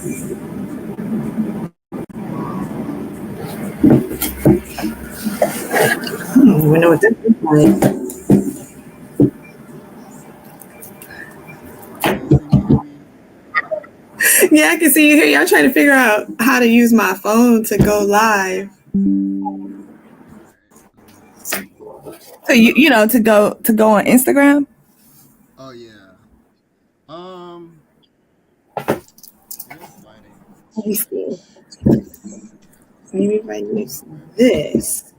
I don't even know what that looks like. Can you see me? Hear me? Yeah, I can see you here. Y'all trying to figure out how to use my phone to go live. All right. Let me. So to go on Instagram. Oh yeah. Um. This lighting is Let me see. trash. Okay. Maybe if I use Where is it? this,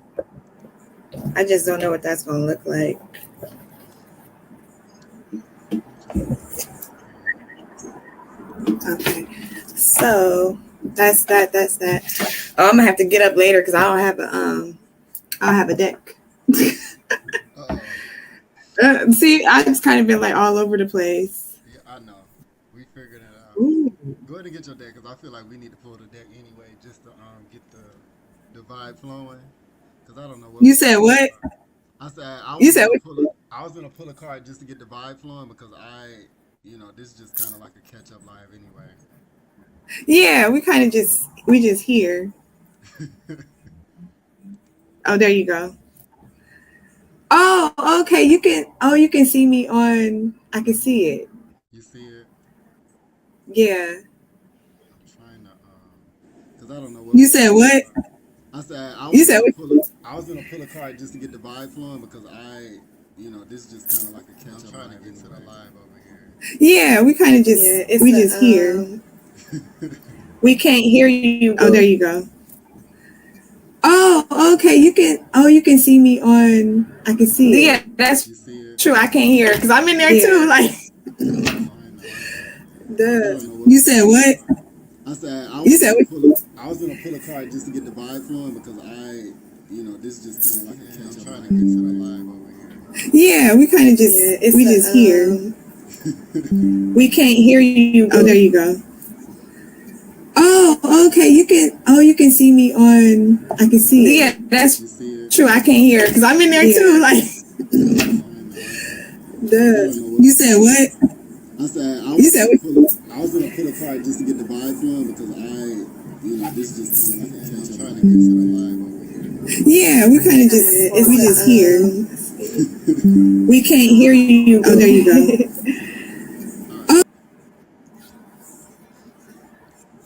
I just don't know what that's gonna look like. Let me just put this up here. Okay, so that's that. That's that. Oh, I'm gonna have to get up later because I don't have a deck. Oh. See, I just kind of been like all over the place. Yeah, I know. We figured it out. Ooh. Go ahead and get your deck because I feel like we need to pull the deck anyway, just to get the vibe flowing. Because I don't know what You we said talking what? about. I said You said what? I was gonna pull a card just to get the vibe flowing because this is just kind of like a catch up live anyway. Yeah, we just here. Oh, there you go. Oh, okay. You can. Oh, you can see me on. I can see it. You see it? Yeah. I'm trying to because I don't know what You we said talking what? about. I said You said what? I was gonna pull a card just to get the vibe flowing because this is just kind of like a catch up live get to the anyway. live over here. Yeah, we kind of just. Yeah, We just here. We can't hear you. Oh, there you go. Oh, okay. You can. Oh, you can see me on. I can see it. Yeah, that's You see it? true. I can't hear because I'm in there too. Like I'm trying to because I the. don't know what You we said talking what? about. I said You said what? I was gonna pull a card just to get the vibe flowing because this is just kind of like a I'm catch up trying to live get to the anyway. live over here. Yeah, we kind of just. yeah. It's We just here. We can't hear you. Oh, there you go. Oh, okay. You can. Oh, you can see me on. I can see it. Yeah, that's You see it? true. I can't hear because I'm in there too. Like I'm trying to because I don't know the. what You we said talking what? about. I said You said what? I was gonna pull a card just to get the vibe flowing because this is just kind of like a catch I'm up trying to live get to the anyway. live over here. Yeah, we kind of just. We just here. We can't hear you. Oh, there you go. All right.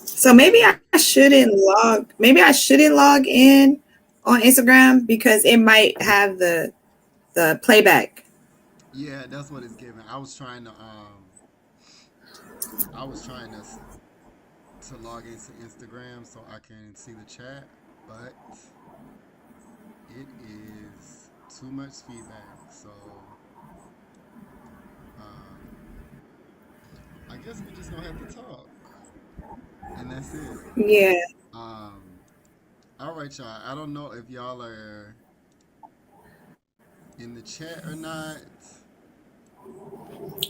So maybe I shouldn't log. Maybe I shouldn't log in on Instagram because it might have the playback. Yeah, that's what it's giving. I was trying to log into Instagram so I can see the chat, but it is too much feedback. So um, I guess we just gonna have to talk, and that's it. Yeah. Um, all right, y'all. I don't know if y'all are in the chat or not,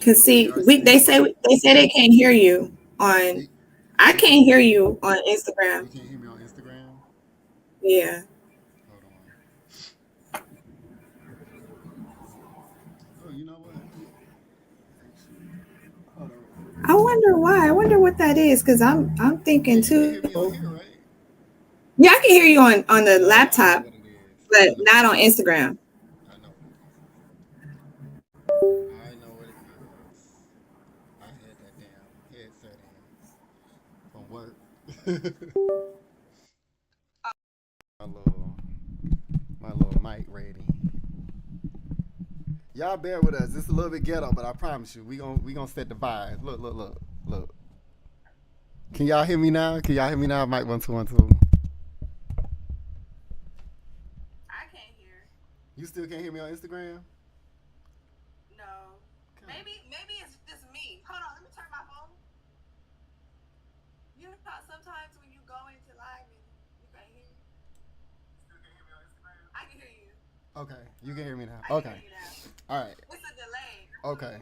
Cause but we see, are we still. they say they can't hear you on. They I they can't can't hear hear me. you on Instagram. You can't hear me on Instagram. Yeah. Hold on. Oh, you know what? Actually, hold on real quick. I wonder why. I wonder what that is. Cause I'm thinking Yeah, you can too. hear me on here, right? Yeah, I can hear you on the Oh, I know laptop, what it is. but I know what not it on is. Instagram. I know what it is. I know what it is. I had that damn headset in from work. my little my little mic rating. Y'all bear with us. It's a little bit ghetto, but I promise you, we gonna set the vibe. Look. Can y'all hear me now? Can y'all hear me now? Mic 1 2 1 2. I can't hear. You still can't hear me on Instagram? No. God. Maybe it's just me. Hold on, let me turn my phone. You know how sometimes when you go into live and you can't hear me? Still can hear me on Instagram? I can hear you. Okay, you can hear me now. I can Okay. hear you now. All right. It's a delay. Okay.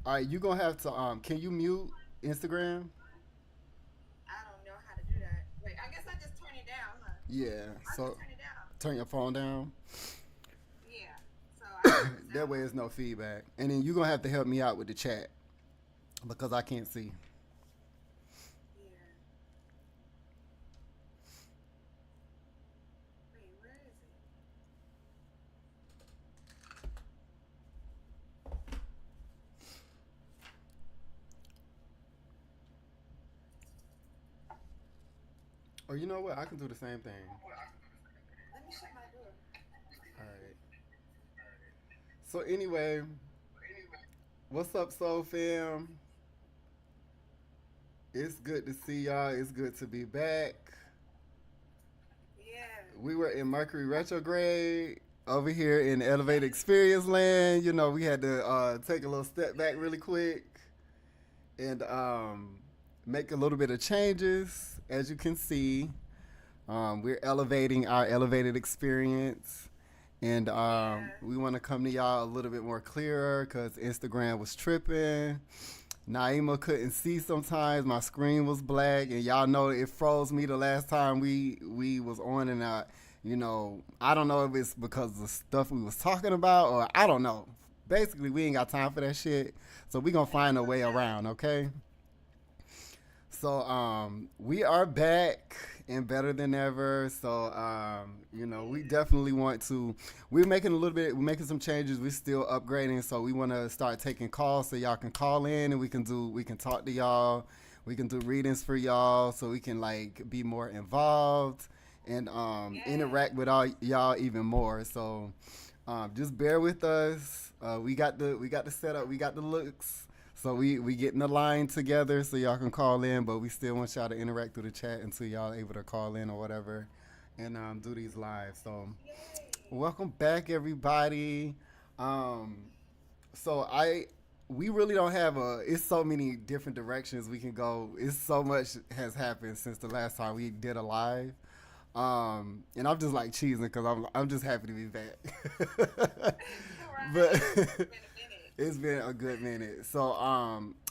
All right. You gonna have to Can you mute Instagram? I don't know how to do that. Wait, I guess I just turn it down, huh? Yeah. I So just turn it down. turn your phone down. Yeah. So I That way, there's no feedback. And then you're gonna have to help me out with the chat because I can't see. yeah. Or you know what? I can do the same thing. Let me shut my door. All right. So anyway, what's up, Soul Fam? It's good to see y'all. It's good to be back. Yeah. We were in Mercury retrograde over here in Elevated Experience Land. You know, we had to take a little step back really quick and make a little bit of changes. As you can see, we're elevating our elevated experience. And Yeah. we want to come to y'all a little bit more clearer because Instagram was tripping. Naima couldn't see sometimes. My screen was black, and y'all know it froze me the last time we was on, and you know, I don't know if it's because of the stuff we was talking about or I don't know. Basically, we ain't got time for that shit, so we gonna find a way around. Okay. So we are back and better than ever. So you know, we definitely want to. We're making a little bit. We're making some changes. We're still upgrading. So we want to start taking calls so y'all can call in and we can do. We can talk to y'all. We can do readings for y'all so we can like be more involved and Yeah. interact with all y'all even more. So just bear with us. We got the setup. We got the looks. So we getting the line together so y'all can call in, but we still want y'all to interact through the chat until y'all able to call in or whatever, and do these live. So Yay. welcome back, everybody. Um, so we really don't have a. It's so many different directions we can go. It's so much has happened since the last time we did a live. And I'm just like cheesing because I'm just happy to be back. Right. It's But been a minute. it's been a good minute. So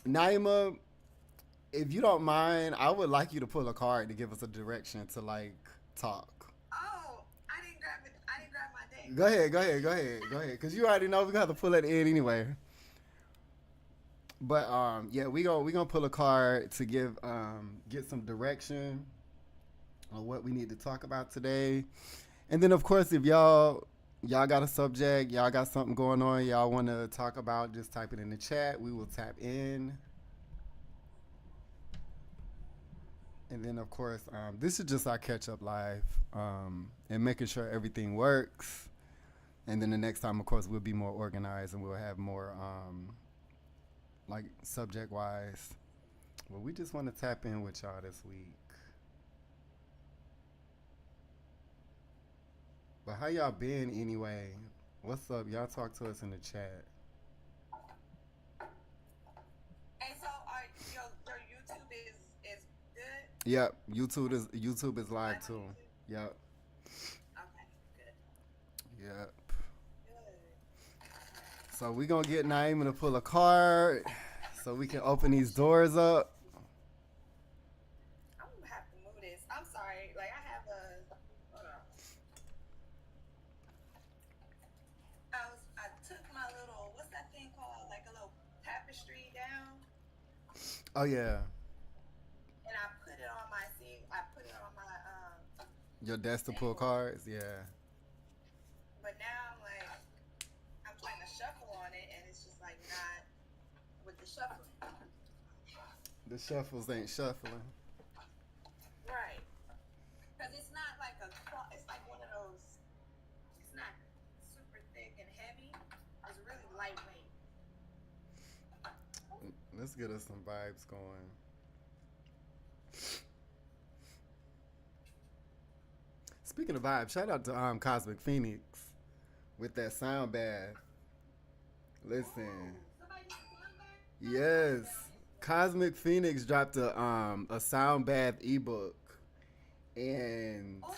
Naima, if you don't mind, I would like you to pull a card to give us a direction to like talk. Oh, I didn't grab it. I didn't grab my deck. Go ahead, go ahead, go ahead, go ahead. Cause you already know we got to pull at the end anyway. But yeah, we gonna pull a card to give get some direction on what we need to talk about today. And then of course if y'all got a subject, y'all got something going on, y'all want to talk about, just type it in the chat. We will tap in. And then of course, this is just our catch up live, and making sure everything works. And then the next time, of course, we'll be more organized and we'll have more like subject wise. Well, we just want to tap in with y'all this week. But how y'all been anyway? What's up? Y'all talk to us in the chat. And so, your YouTube is good. Yep, YouTube is live Live on too. YouTube. Yep, Okay, good, yep. good. So we gonna get Naima to pull a card so we can open these doors up. I'm gonna have to move this. I'm sorry. Like I have a. Hold on. I took my little, what's that thing called? Like a little tapestry down, Oh yeah, and I put it on my I put it on my your desk to pull table. cards. Yeah, But now I'm trying to shuffle on it, and it's just like not with the shuffling. the shuffles ain't shuffling. Right. Because it's not like it's like one of those, it's not super thick and heavy. It's really lightweight. Let's get us some vibes going. Speaking of vibes, shout out to Cosmic Phoenix with that sound bath. Listen, Oh, somebody did one back? I followed that on yes, Instagram. Cosmic Phoenix dropped a sound bath ebook, and Oh,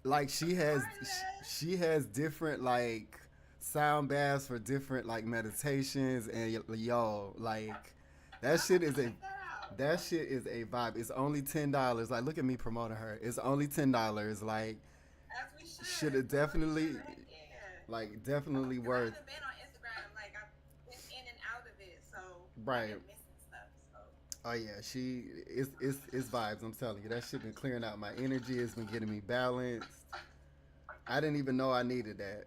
like part of that. she has different like sound baths for different like meditations, and yo like that I'm shit about to is a check that out. that shit is a vibe. It's only $10. Like look at me promoting her. It's only $10. Like As we should should have promote each other. definitely Heck yeah. like definitely Because I worth. haven't been on Instagram. Like I've been in and out of it, so I've Right. been missing stuff. So Oh yeah, it's vibes. I'm telling you, that shit been clearing out my energy. It's been getting me balanced. I didn't even know I needed that.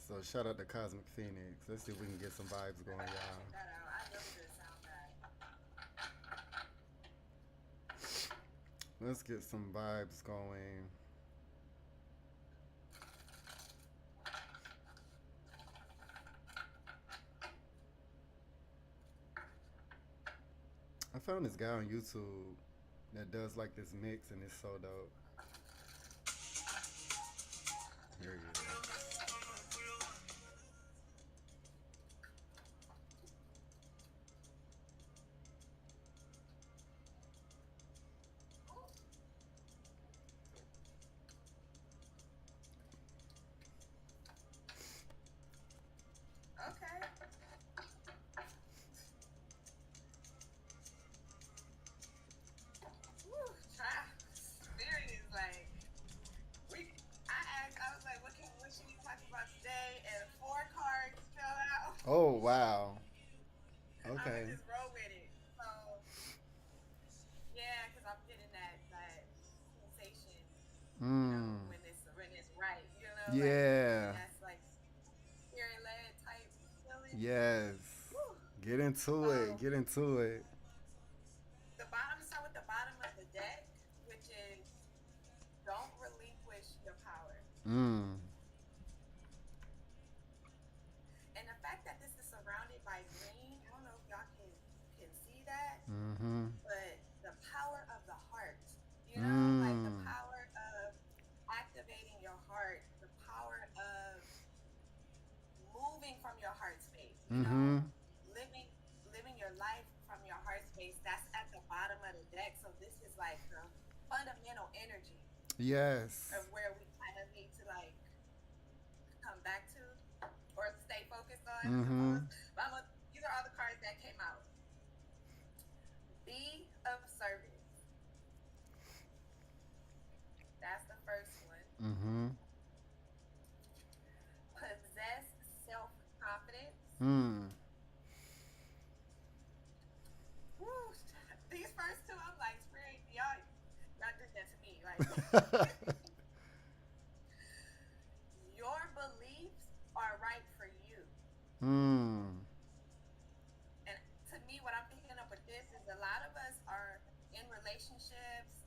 So shout out to Cosmic Phoenix. Let's see if we can get some vibes I going, gotta y'all. check that out. I love a good sound bag. Let's get some vibes going. I found this guy on YouTube that does like this mix, and it's so dope. Here he is. Okay. Woo, try. Serious, like we. I was like, what should we talk about today? And 4 cards fell out. Oh wow. I'm gonna Okay. just roll with it. So yeah, because I'm getting that sensation, Mm. when it's right, like Yeah. that's like spirit led type feeling. Yes. Woo. Get into it. So Get into it. the bottom start with the bottom of the deck, which is don't relinquish your power. Mm. And the fact that this is surrounded by green, I don't know if y'all can see that, Mm-hmm. but the power of the heart, like the Mm. power of activating your heart, the power of moving from your heart space, Mm-hmm. living living your life from your heart space. That's at the bottom of the deck. So this is like the fundamental energy Yes. of where we kind of need to like come back to or stay focused on, I Mm-hmm. suppose. But these are all the cards that came out. Be of service. That's the first one. Mm-hmm. Possess self confidence. Mm. Woo, these first two, I'm like, spirit, y'all did that to me. Like, your beliefs are right for you. Mm. And to me, what I'm picking up with this is a lot of us are in relationships,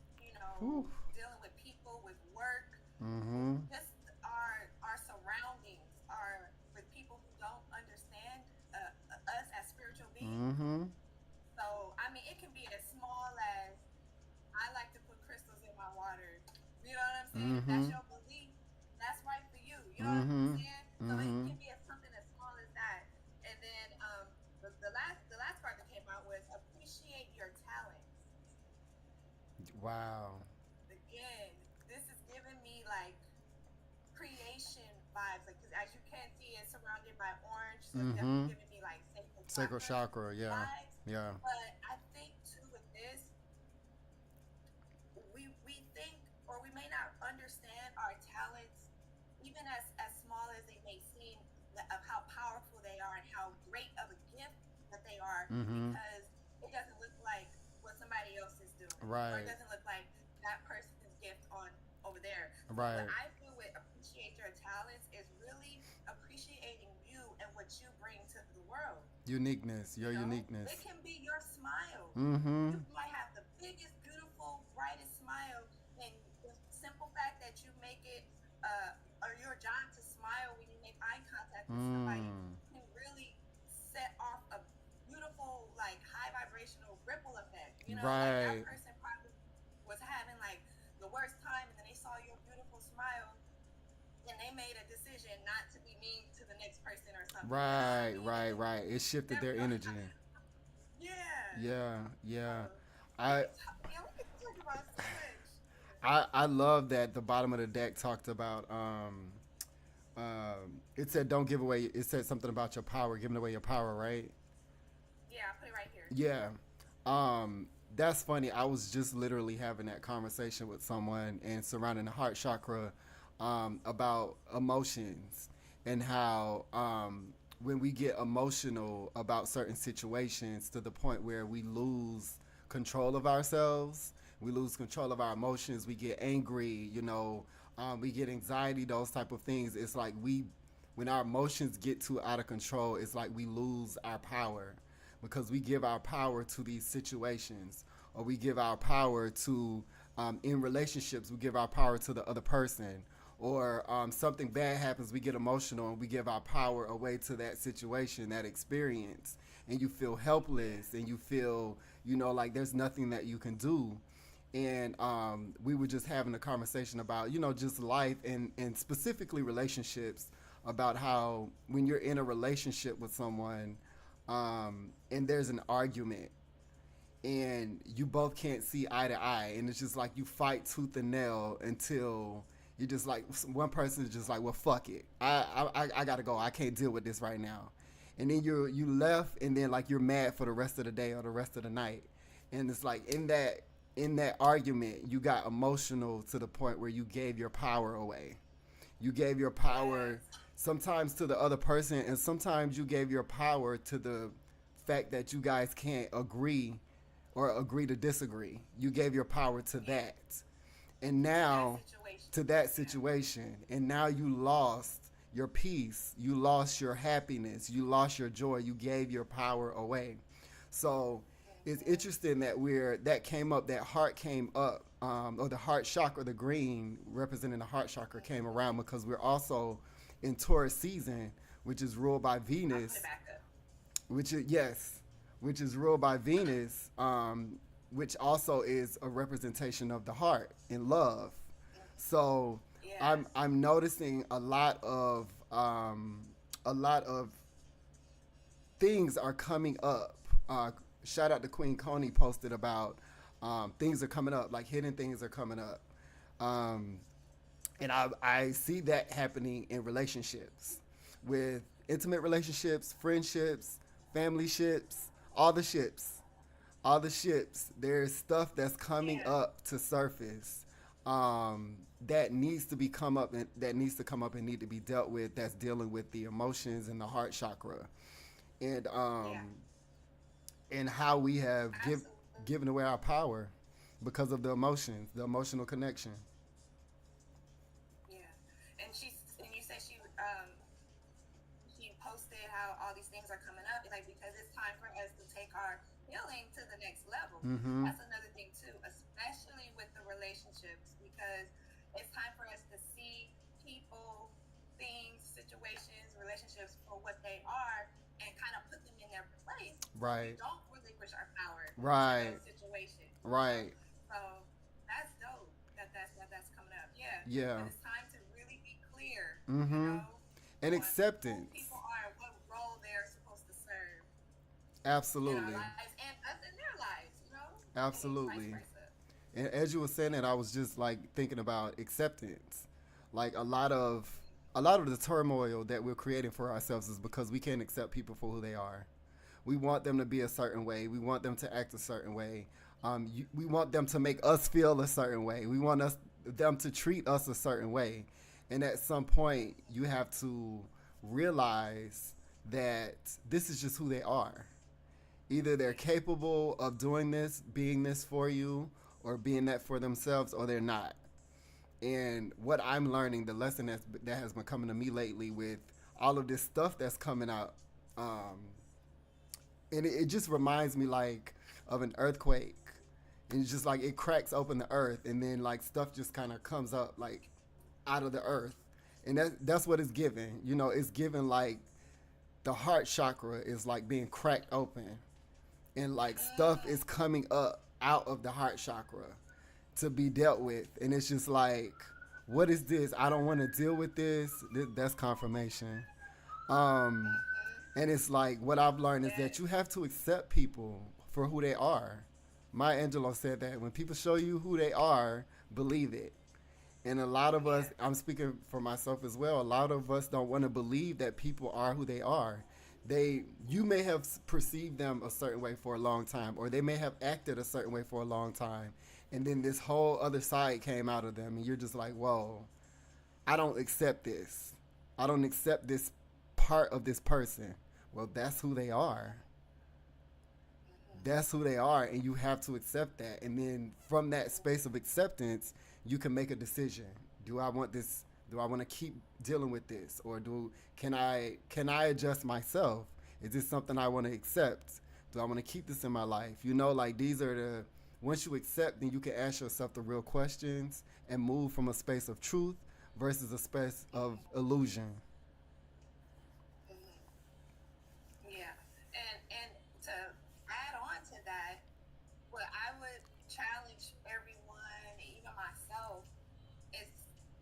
Whew. dealing with people, with work, Mm-hmm. just our surroundings are with people who don't understand us as spiritual beings. Mm-hmm. So, I mean, it can be as small as I like to put crystals in my water. You know what I'm saying? If that's Mm-hmm. your belief, that's right for you. You know what I'm Mm-hmm. saying? So it Mm-hmm. can be something as small as that. And then the last part that came out was appreciate your talents. Wow. Again, this is giving me like creation vibes, like because as you can see, it's surrounded by orange, so it's definitely Mm-hmm. giving me like sacred Sacred chakra chakra. Yeah. vibes. Yeah. But I think too with this, we think or we may not understand our talents, even as small as they may seem, of how powerful they are and how great of a gift that they are, Mm-hmm. because it doesn't look like what somebody else is doing, or it Right. doesn't look like that person's gift on over there. So what Right. I feel with appreciate your talents is really appreciating you and what you bring to the world. Uniqueness. Your It uniqueness. can be your smile. Mm-hmm. You might have the biggest, beautiful, brightest smile, and the simple fact that you make it or your job to smile when you make eye contact with somebody Mm. can really set off a beautiful, like high vibrational ripple effect. Like that Right. person probably was having like the worst time, and then they saw your beautiful smile, and they made a decision not to be mean to the next person or something. You know what I Right. mean? Right. And Right. It shifted that their really, energy. yeah. Yeah. Yeah. So I yeah, we can talk about so much. I love that the bottom of the deck talked about it said don't give away, it said something about your power, giving away your power, right? Yeah, I'll put it right here. Yeah. That's funny. I was just literally having that conversation with someone and surrounding the heart chakra about emotions and how when we get emotional about certain situations to the point where we lose control of ourselves, we lose control of our emotions, we get angry, we get anxiety, those type of things. It's like when our emotions get too out of control, it's like we lose our power because we give our power to these situations, or we give our power to In relationships, we give our power to the other person. Or something bad happens, we get emotional and we give our power away to that situation, that experience. And you feel helpless and you feel, like there's nothing that you can do. And we were just having a conversation about, just life and specifically relationships, about how when you're in a relationship with someone and there's an argument and you both can't see eye to eye, and it's just like you fight tooth and nail until you're just like, one person is just like, well, fuck it, I gotta go, I can't deal with this right now. And then you left, and then like you're mad for the rest of the day or the rest of the night. And it's like in that argument you got emotional to the point where you gave your power away. You gave your power sometimes to the other person, and sometimes you gave your power to the fact that you guys can't agree or agree to disagree. You gave your power to that. And now to that situation. And now you lost your peace. You lost your happiness. You lost your joy. You gave your power away. So it's interesting that came up, that heart came up, or the heart chakra, the green representing the heart chakra came around because we're also in Taurus season, which is ruled by Venus, which is ruled by Venus, which also is a representation of the heart and love. So I'm noticing a lot of things are coming up. Shout out to Queen Coney, posted about things are coming up, like hidden things are coming up. And I see that happening in relationships, with intimate relationships, friendships, family ships, all the ships. All the ships. There's stuff that's coming up to surface that needs to be come up and that needs to come up and need to be dealt with. That's dealing with the emotions and the heart chakra, and and how we have given away our power because of the emotions, the emotional connection. Yeah, and you said she posted how all these things are coming up, like because it's time for us to take our healing to the next level. Mm-hmm. That's another thing too, especially with the relationships, because it's time for us to see people, things, situations, relationships for what they are, and kind of put them in their place. Right. So we don't relinquish our power. Right. In those situations. Right. So that's dope. That's coming up. Yeah. Yeah. But it's time to really be clear. Mm-hmm. And acceptance. Who people are, what role they're supposed to serve. Absolutely. In our lives and us in their lives. Absolutely. And vice versa. And as you were saying that, I was just like thinking about acceptance. Like a lot of the turmoil that we're creating for ourselves is because we can't accept people for who they are. We want them to be a certain way. We want them to act a certain way. We want them to make us feel a certain way. We want them to treat us a certain way. And at some point, you have to realize that this is just who they are. Either they're capable of doing this, being this for you, or being that for themselves, or they're not. And what I'm learning, the lesson that has been coming to me lately with all of this stuff that's coming out, and it just reminds me like of an earthquake. And it's just like it cracks open the earth, and then like stuff just kind of comes up like out of the earth, and that's what it's given. It's given like the heart chakra is like being cracked open, and like stuff is coming up out of the heart chakra to be dealt with, and it's just like, what is this? I don't want to deal with this. That's confirmation. And it's like what I've learned is that you have to accept people for who they are. Maya Angelou said that when people show you who they are, believe it. And a lot of us, I'm speaking for myself as well, a lot of us don't want to believe that people are who they are. You may have perceived them a certain way for a long time, or they may have acted a certain way for a long time, and then this whole other side came out of them, and you're just like, whoa, I don't accept this. I don't accept this part of this person. Well, that's who they are. That's who they are, and you have to accept that. And then from that space of acceptance, you can make a decision. Do I want this? Do I want to keep dealing with this, or can I adjust myself? Is this something I want to accept? Do I want to keep this in my life? Like these are Once you accept, then you can ask yourself the real questions and move from a space of truth versus a space of illusion. Hmm. Yeah, and to add on to that, what I would challenge everyone, even myself, is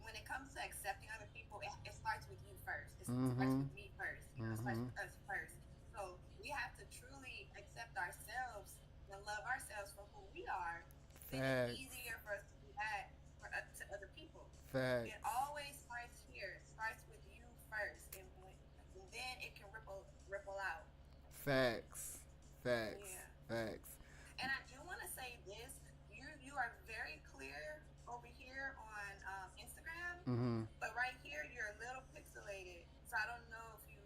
when it comes to accepting other people, it starts with you first. It starts Mm-hmm. with me first. You know, it starts Mm-hmm. with us first. So we have to truly accept ourselves and love ourselves for who we are. Then it's Facts. easier for us to do that to other people. It Facts. always starts here. It starts with you first, and then it can ripple out. Facts. Facts. Yeah. Facts. And I do want to say this: you are very clear over here on Instagram, Mm-hmm. but right here you're a little pixelated. So I don't know if you,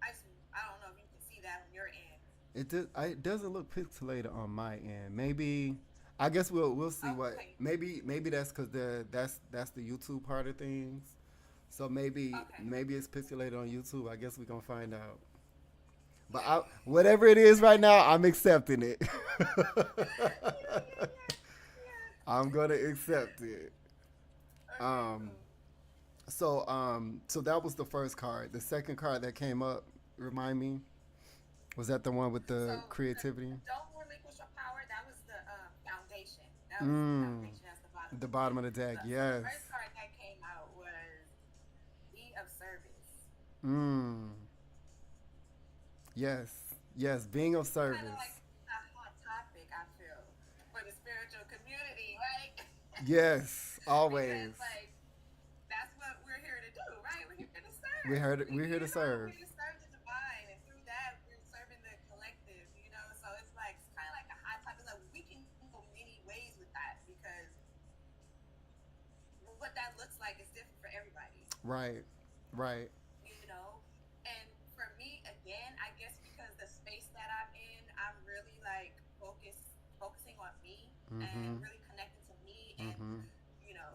I just, I don't know if you can see that on your end. It doesn't look pixelated on my end. Maybe I guess we'll see what Okay, maybe that's because that's the YouTube part of things. So okay. maybe it's pixelated on YouTube. I guess we gonna find out. But Yeah. whatever it is right now, I'm accepting it. Yeah, yeah, yeah, yeah. I'm gonna accept it. Okay, Um, cool. so that was the first card. The second card that came up, remind me, was that the one with So the creativity? the don't relinquish your power. That was the foundation. That was the Mm, foundation. That's the bottom. the bottom of the deck. So the Yes. first card that came out was be of service. Mm, yes. Yes. Being of Kind of like service. a hot topic, I feel, for the spiritual community, right? Yes. Because Always. like that's what we're here to do, right? We're here to We serve. heard it. We, We're here to we're serve. here to serve the divine, and through that, we're serving the collective. So it's like it's kind of like a hot topic. Like we can go many ways with that because what that looks like is different for everybody. Right. Right. you know. And for me, again, I guess because the space that I'm in, I'm really like focusing on me and Mm-hmm. really connecting to me and Mm-hmm. you know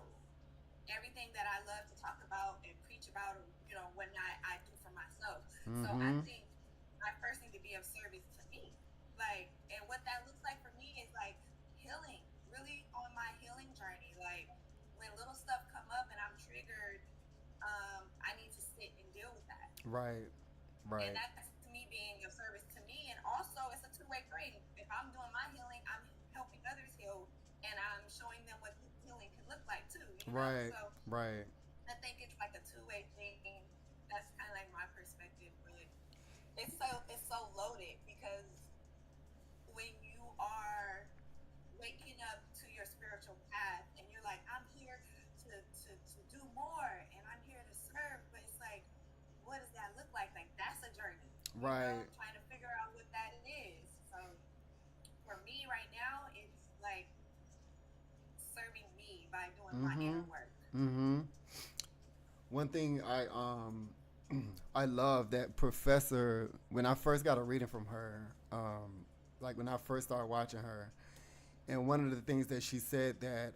everything that I love to talk about and preach about, or what I do for myself. So I Mm-hmm. think I first need to be of service to me, like, and what that looks like for me is like healing, really on my healing journey, like when little stuff come up and I'm triggered, I need to sit and deal with that. Right. And Right. that's to me being of service to me. And also, it's a two-way thing. If I'm doing my healing, I'm helping others heal, and I'm showing them what healing can look like too. Right. So Right. I think it's like a two-way thing. That's kind of like my perspective, but it's so loaded because when you are waking up to your spiritual path and you're like, I'm here to do more and I'm here to serve, but it's like, what does that look like? Like that's a journey, Right. trying to figure out what that is. So for me right now, it's like serving me by doing my Mm-hmm. inner work. Mm-hmm. One thing I love that professor when I first got a reading from her, like when I first started watching her, and one of the things that she said that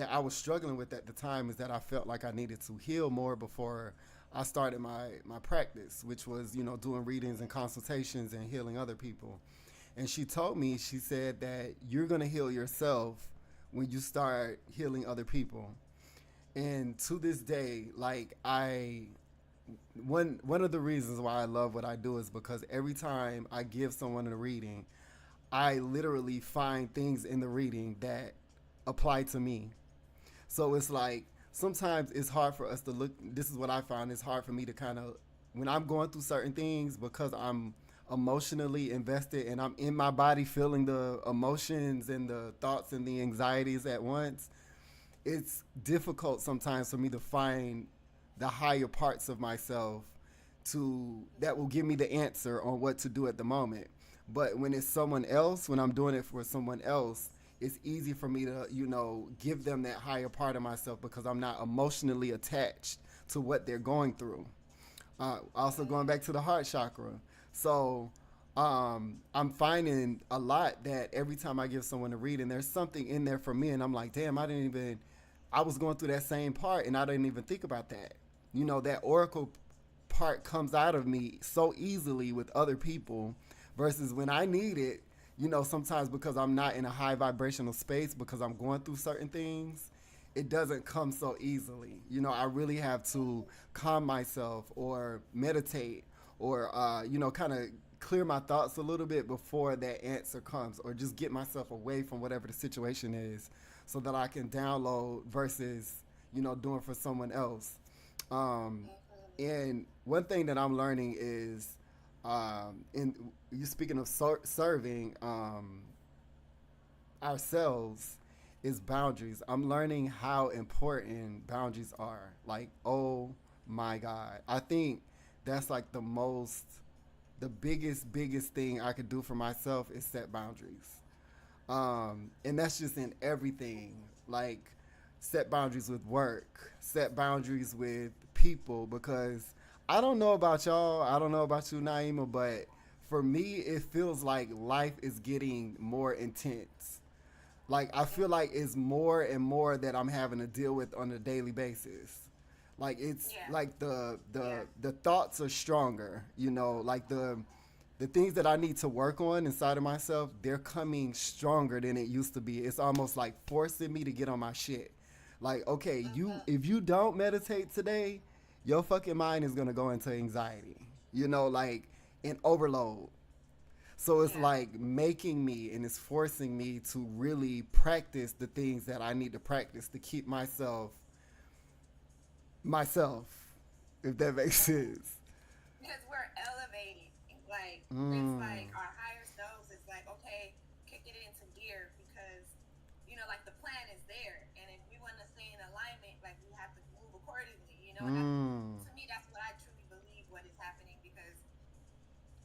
I was struggling with at the time is that I felt like I needed to heal more before I started my practice, which was doing readings and consultations and healing other people. And she told me, she said that you're gonna heal yourself when you start healing other people. And to this day, like one of the reasons why I love what I do is because every time I give someone a reading, I literally find things in the reading that apply to me. So it's like sometimes it's hard for us to look. This is what I find. It's hard for me to kind of when I'm going through certain things because I'm emotionally invested and I'm in my body feeling the emotions and the thoughts and the anxieties at once. It's difficult sometimes for me to find the higher parts of myself to that will give me the answer on what to do at the moment. But when it's someone else, when I'm doing it for someone else, it's easy for me to, give them that higher part of myself because I'm not emotionally attached to what they're going through. Also, going back to the heart chakra. So, I'm finding a lot that every time I give someone a reading, there's something in there for me, and I'm like, damn, I was going through that same part, and I didn't even think about that. That oracle part comes out of me so easily with other people versus when I need it, you know, sometimes because I'm not in a high vibrational space because I'm going through certain things, it doesn't come so easily. You know, I really have to calm myself or meditate or, you know, kind of clear my thoughts a little bit before that answer comes or just get myself away from whatever the situation is so that I can download versus, you know, doing for someone else. Um, and one thing that I'm learning is, in you speaking of serving, ourselves is boundaries. I'm learning how important boundaries are. Like, oh my God. I think that's like the biggest thing I could do for myself is set boundaries. And that's just in everything. Like, set boundaries with work, set boundaries with people, because I don't know about y'all, I don't know about you, Naima, but for me, it feels like life is getting more intense. Like I feel like it's more and more that I'm having to deal with on a daily basis. Like it's Yeah. like the Yeah. the the thoughts are stronger, you know, like the things that I need to work on inside of myself, they're coming stronger than it used to be. It's almost like forcing me to get on my shit. Like, okay, you Mhm. if you don't meditate today, your fucking mind is gonna go into anxiety. You know, like an overload. So it's Yeah. like making me and it's forcing me to really practice the things that I need to practice to keep myself, if that makes sense. Because we're elevating. Like it's Mm. like our higher selves is like, okay, kick it into gear because like the plan is there. And if we want to stay in alignment, like we have to move accordingly, and that's Mm. to me that's what I truly believe what is happening because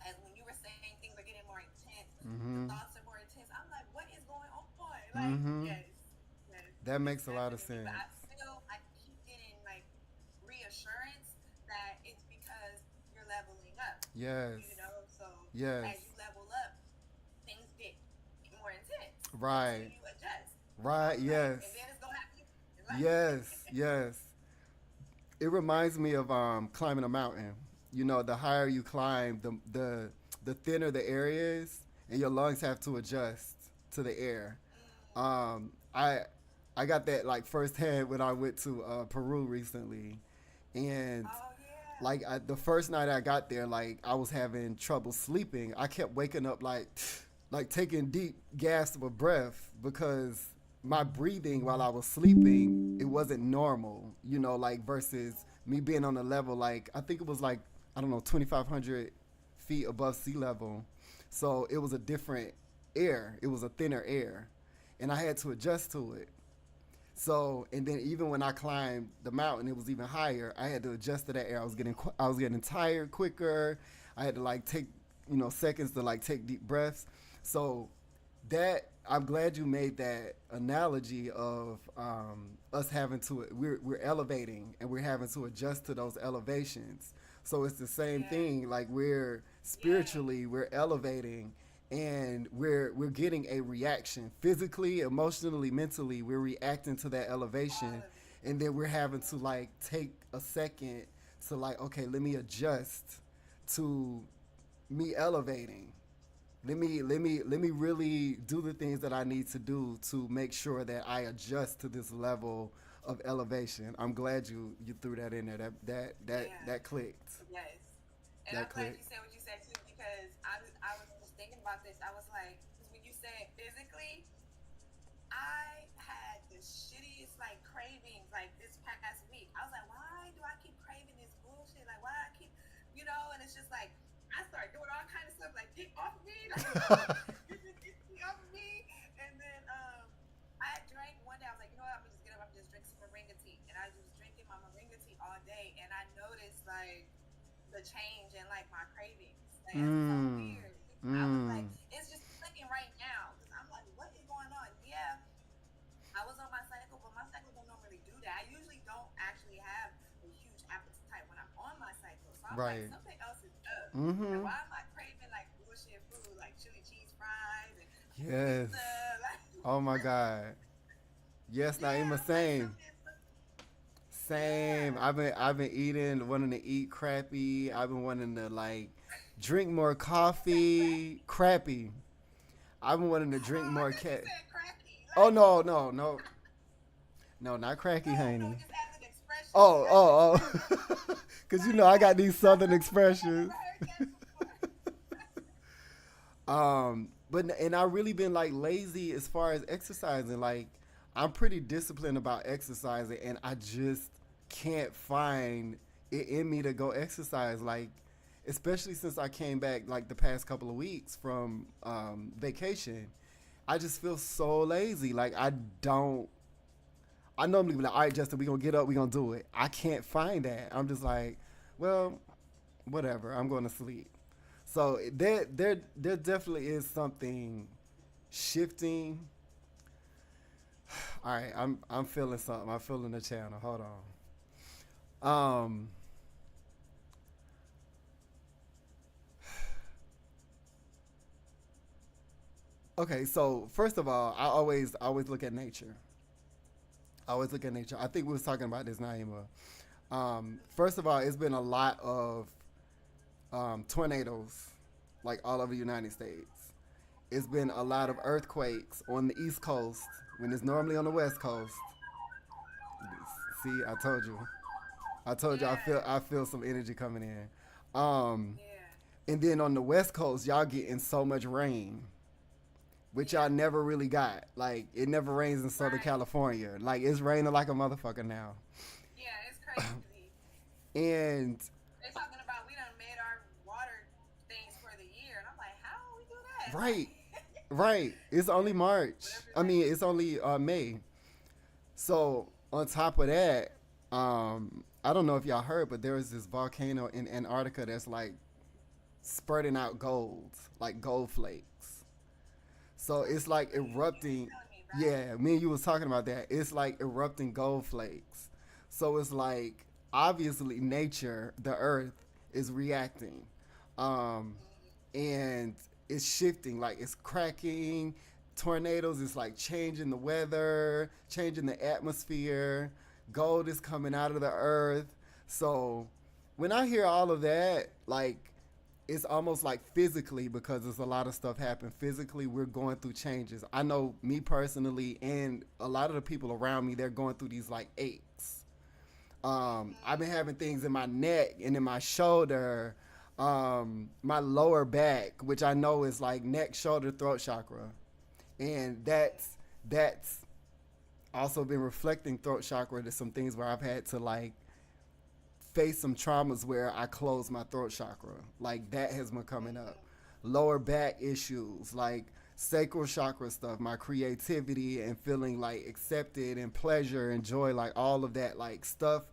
as when you were saying things are getting more intense, the Mm-hmm. thoughts are more intense. I'm like, what is going on? Like, Mm-hmm. yes, yes, That it's makes a lot of definitely. But sense. I keep getting like reassurance that it's because you're leveling up. Yes. So Yes. as you level up, things get more intense until Right. you adjust. Right. Like, Yes. and then it's gonna happen. Like, Yes. Yes. It reminds me of climbing a mountain. You know, the higher you climb, the thinner the air is, and your lungs have to adjust to the air. I got that like firsthand when I went to Peru recently, and oh yeah. like the first night I got there, like I was having trouble sleeping. I kept waking up like like taking deep gasps of breath because my breathing while I was sleeping it wasn't normal. You know, like versus me being on a level like I think it was like I don't know 2,500 feet above sea level, so it was a different air. It was a thinner air, and I had to adjust to it. So, and then even when I climbed the mountain, it was even higher. I had to adjust to that air. I was getting tired quicker. I had to like take, you know, seconds to like take deep breaths. So that I'm glad you made that analogy of us having to we're elevating and we're having to adjust to those elevations. So it's the same Yes. thing. Like we're Yes. spiritually we're elevating and we're getting a reaction physically, emotionally, mentally. We're reacting to that All elevation, of it. and then we're having to like take a second to like okay, let me adjust to me elevating. Let me really do the things that I need to do to make sure that I adjust to this level of elevation. I'm glad you threw that in there. Yeah. That clicked. Yes. And That I'm glad clicked. you said what you said too because I was just thinking about this. I was like, because when you said physically, I had the shittiest like cravings like this past week. I was like, why do I keep craving this bullshit? Like, why I keep, and it's just like I started doing all kind of stuff like get off of me, like get me off of me. And then I drank one day. I was like, what? I'm gonna just get up. I'm just drink some moringa tea, and I was just drinking my moringa tea all day. And I noticed like the change in like my cravings. Like it's so Mm. weird. I was like, Mm. it's just clicking right now because I'm like, what is going on? Yeah, I was on my cycle, but my cycle don't normally do that. I usually don't actually have a huge appetite when I'm on my cycle. So I'm like, Right. something else is up. And Mm-hmm. why am I craving like bullshit food, like chili cheese fries and Yes. pizza? Like, Oh my God. Yes, Naima, yeah, I'm like same. something. Same. Yeah. I've been eating, wanting to eat crappy. I've been wanting to like drink more coffee. Crappy. I've been wanting to drink Oh, I more thought you cat. said cracky. Oh Like, no, no, no, no, not cracky, no, honey. just as an expression. Oh, As an expression. oh, oh. Cause you Like, know I got like, these I southern never, I expressions. never heard that before. But and I really been like lazy as far as exercising. Like I'm pretty disciplined about exercising, and I just can't find it in me to go exercise. Like especially since I came back like the past couple of weeks from vacation, I just feel so lazy. Like I don't. I normally be like, all right, Justin, we gonna get up, we gonna do it. I can't find that. I'm just like, well, whatever. I'm going to sleep. So there definitely is something shifting. All right, I'm feeling something. I'm feeling the channel. Hold on. Okay, so first of all, I always look at nature. I always look at nature. I think we was talking about this, Naima. First of all, it's been a lot of tornadoes, like all over the United States. It's been a lot of earthquakes on the East Coast when it's normally on the West Coast. See, I told you. I told you. I Yeah, feel. I feel some energy coming in. Um, yeah, and then on the West Coast, y'all getting so much rain, which y'all yeah. never really got. Like it never rains in Southern Right. California. Like it's raining like a motherfucker now. Yeah, it's crazy. And They're talking about we done made our water things for the year, and I'm like, how we do that? right, Like, right. It's only March. whatever I that mean, is. it's only May. So on top of that, I don't know if y'all heard, but there is this volcano in Antarctica that's like spurting out gold, like gold flakes. So it's like You were erupting. telling me, right? Yeah, me and you was talking about that. It's like erupting gold flakes. So it's like obviously nature, the earth, is reacting, um, and it's shifting. Like it's cracking. Tornadoes is like changing the weather, changing the atmosphere. Gold is coming out of the earth. So when I hear all of that, like it's almost like physically because there's a lot of stuff happen physically we're going through changes. I know me personally and a lot of the people around me they're going through these like aches. I've been having things in my neck and in my shoulder, my lower back, which I know is like neck, shoulder, throat chakra, and that's also been reflecting throat chakra to some things where I've had to like face some traumas where I closed my throat chakra. Like that has been coming up. Lower back issues, like sacral chakra stuff, my creativity and feeling like accepted and pleasure and joy, like all of that, like stuff,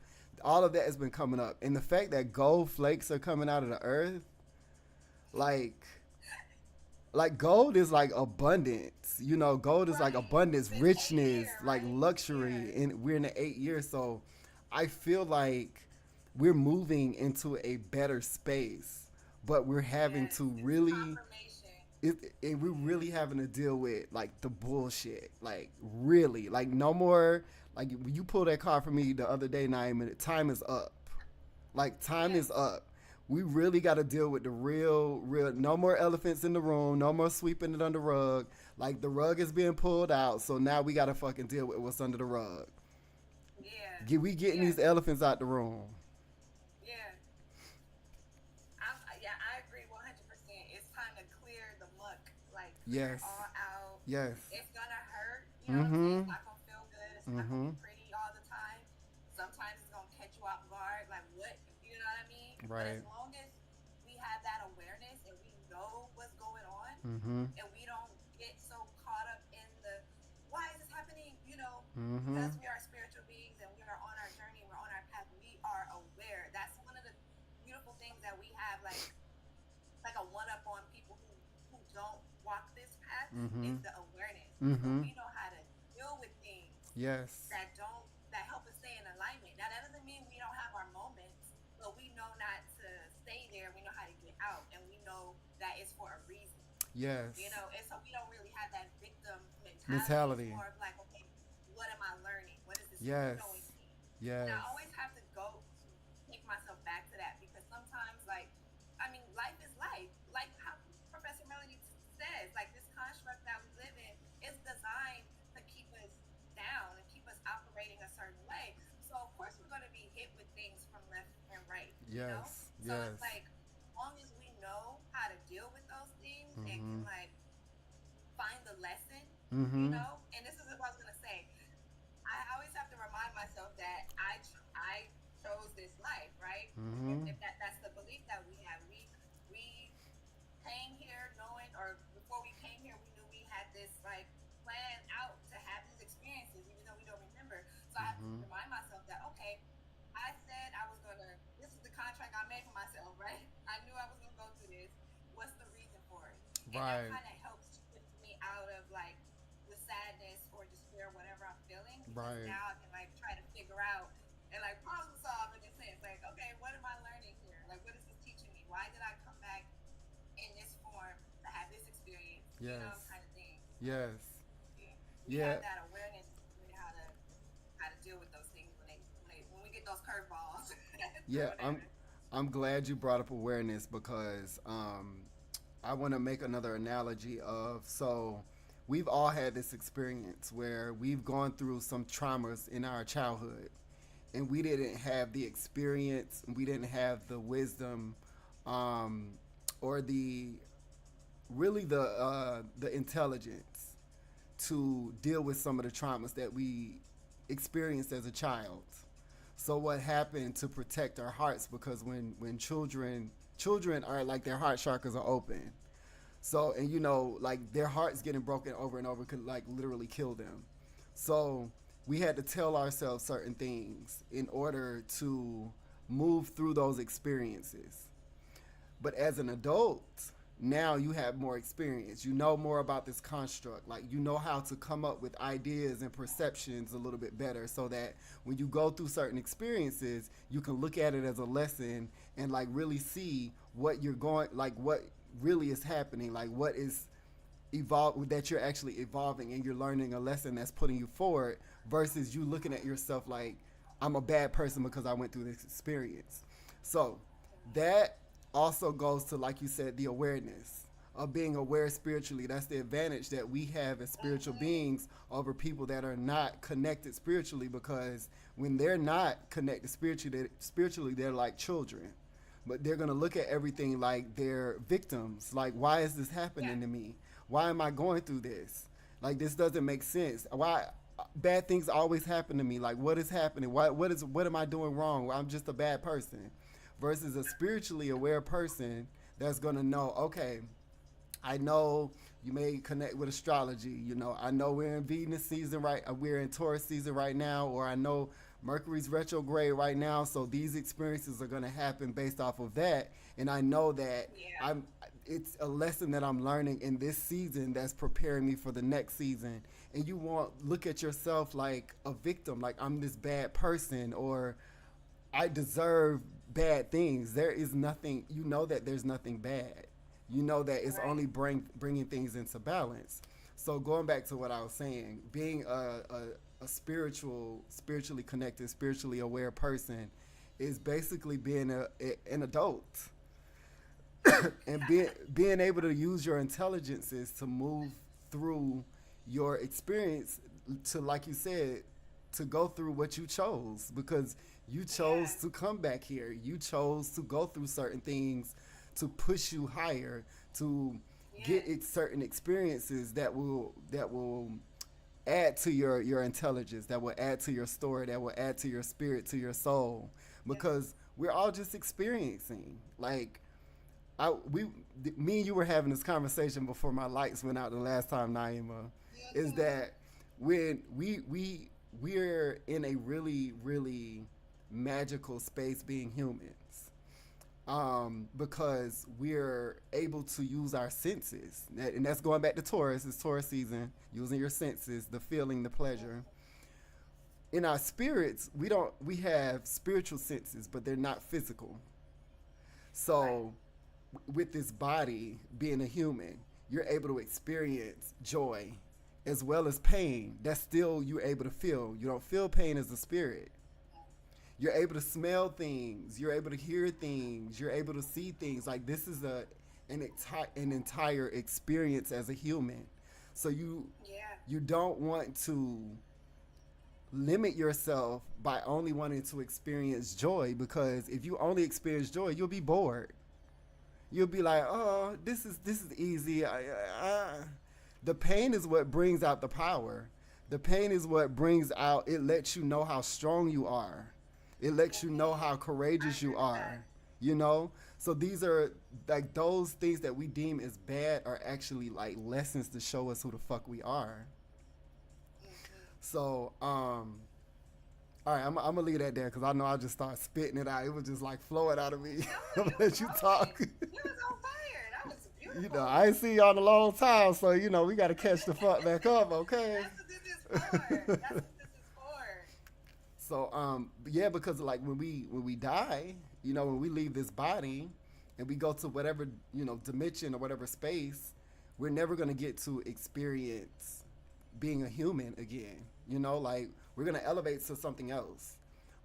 all of that has been coming up. And the fact that gold flakes are coming out of the earth, like gold is like abundance. You know, gold is like Right. abundance, This eighth richness, year, like right? luxury, Yeah. and we're in the 8 years. So I feel like we're moving into a better space, but we're having Yes. to It's really confirmation. we're really having to deal with like the bullshit, like really, like no more. Like you pulled that card for me the other day, Naima. Time is up. Like time Yes. is up. We really got to deal with the real. No more elephants in the room. No more sweeping it under the rug. Like the rug is being pulled out, so now we got to fucking deal with what's under the rug. Yeah. We getting Yeah. these elephants out the room. Yeah. Yeah, I agree 100%. It's time to clear the muck, like clear it Yes. all out. Yes. It's gonna hurt, you know what I'm saying? Mm-hmm. It's not gonna feel good. It's not gonna Mm-hmm. be pretty all the time. Sometimes it's gonna catch you off guard, like what, you know what I mean? But as Right. long as we have that awareness and we know what's going on, Mm-hmm. and we don't get so caught up in the why is this happening, you know, Mm-hmm. because we are spiritual beings and we are on our journey, we're on our path, we are aware. That's one of the beautiful things that we have, like a one up on people who don't walk this path Mm-hmm. is the awareness. So Mm-hmm. we know how to deal with things Yes. that help us stay in alignment. Now that doesn't mean we don't have our moments, but we know not to stay there. We know how to get out, and we know that it's for a reason. Yes. You know, and so we don't really have that victim mentality. It's Mentality. more of like, okay, what am I learning? What is this Yes. showing me? And Yes. I always have to go to take myself back to that because sometimes, like, I mean, life is life. Like how Professor Melanie says, like this construct you know? Yes. So it's Yes. like, as long as we know how to deal with those things and can Mhm. like find the lesson, you Mhm. know? And this is what I was gonna say. I always have to remind myself that I chose this life, right? Mhm. If that's the belief that we have. We came here knowing, or before we came here, we knew we had this like plan out to have these experiences, even though we don't remember. So I have to Mhm. remind myself that okay, I said I was gonna. This is the contract I made for myself, right? I knew I was gonna go through this. What's the reason for it? And that Right. kind of helps shift me out of like the sadness or despair, whatever I'm feeling, because Right. now I can like try to figure out and like problem solve in a sense. Like, okay, what am I learning here? Like, what is this teaching me? Why did I come back in this form to have this experience? You know, Yes. kind of thing. So Yes. yeah, we Yeah. have that awareness of how to deal with those things when we get those curveballs Yeah. thrown at us. I'm glad you brought up awareness because I want to make another analogy of so we've all had this experience where we've gone through some traumas in our childhood and we didn't have the experience, we didn't have the wisdom, um, or the intelligence to deal with some of the traumas that we experienced as a child. So what happened to protect our hearts? Because when children are like their heart chakras are open. So and like their hearts getting broken over and over could like literally kill them. So we had to tell ourselves certain things in order to move through those experiences. But as an adult, now you have more experience. You know more about this construct. Like you know how to come up with ideas and perceptions a little bit better so that when you go through certain experiences, you can look at it as a lesson and like really see what you're going like what really is happening, like what is evolve that you're actually evolving and you're learning a lesson that's putting you forward versus you looking at yourself like I'm a bad person because I went through this experience. So that also goes to like you said the awareness of being aware spiritually. That's the advantage that we have as spiritual Mm-hmm. beings over people that are not connected spiritually because when they're not connected spiritually they're like children, but they're going to look at everything like they're victims. Like, why is this Yeah. happening to me? Why am I going through this? Like, this doesn't make sense. Why bad things always happen to me? Like, what is happening? What am I doing wrong? I'm just a bad person. Versus a spiritually aware person that's going to know, okay, I know you may connect with astrology. I know we're in Venus season right. We're in Taurus season right now, or I know Mercury's retrograde right now. So these experiences are going to happen based off of that, and I know that Yeah. I'm. It's a lesson that I'm learning in this season that's preparing me for the next season. And you won't look at yourself like a victim, like I'm this bad person, or I deserve bad things. There is nothing. You know that there's nothing bad. You know that it's Right. only bringing things into balance. So going back to what I was saying, being a spiritually connected, spiritually aware person is basically being an adult and being able to use your intelligences to move through your experience to, like you said, to go through what you chose because you chose Yeah. to come back here. You chose to go through certain things to push you higher, to get Yes. certain experiences that will add to your intelligence, that will add to your story, that will add to your spirit, to your soul, Yes. because we're all just experiencing. Like me and you were having this conversation before my lights went out the last time, Naima, is Mm-hmm. that when we're in a really really magical space being humans, because we're able to use our senses, and that's going back to Taurus. It's Taurus season, using your senses, the feeling, the pleasure. In our spirits, we have spiritual senses, but they're not physical. Right. So with this body being a human, you're able to experience joy as well as pain. That's still you're able to feel. You don't feel pain as a spirit. You're able to smell things. You're able to hear things. You're able to see things. Like this is an entire experience as a human. So you Yeah. you don't want to limit yourself by only wanting to experience joy, because if you only experience joy, you'll be bored. You'll be like, oh, this is easy. The pain is what brings out the power. The pain is what brings out. It lets you know how strong you are. It lets you know how I courageous you agree with that. are. You know. So these are like those things that we deem as bad are actually like lessons to show us who the fuck we are. Hmm. So all right, I'm gonna leave that there because I know I just start spitting it out. It was just like flowing out of me. No, I'm gonna you let you flowing. talk. You was on fire. That was You know, beautiful. I ain't seen y'all in a long time, so you know we gotta catch the fuck back up, okay? That's what this is for. That's what this is for. So yeah, because like when we die, you know, when we leave this body and we go to whatever, you know, dimension or whatever space, we're never gonna get to experience being a human again. You know, like we're gonna elevate to something else.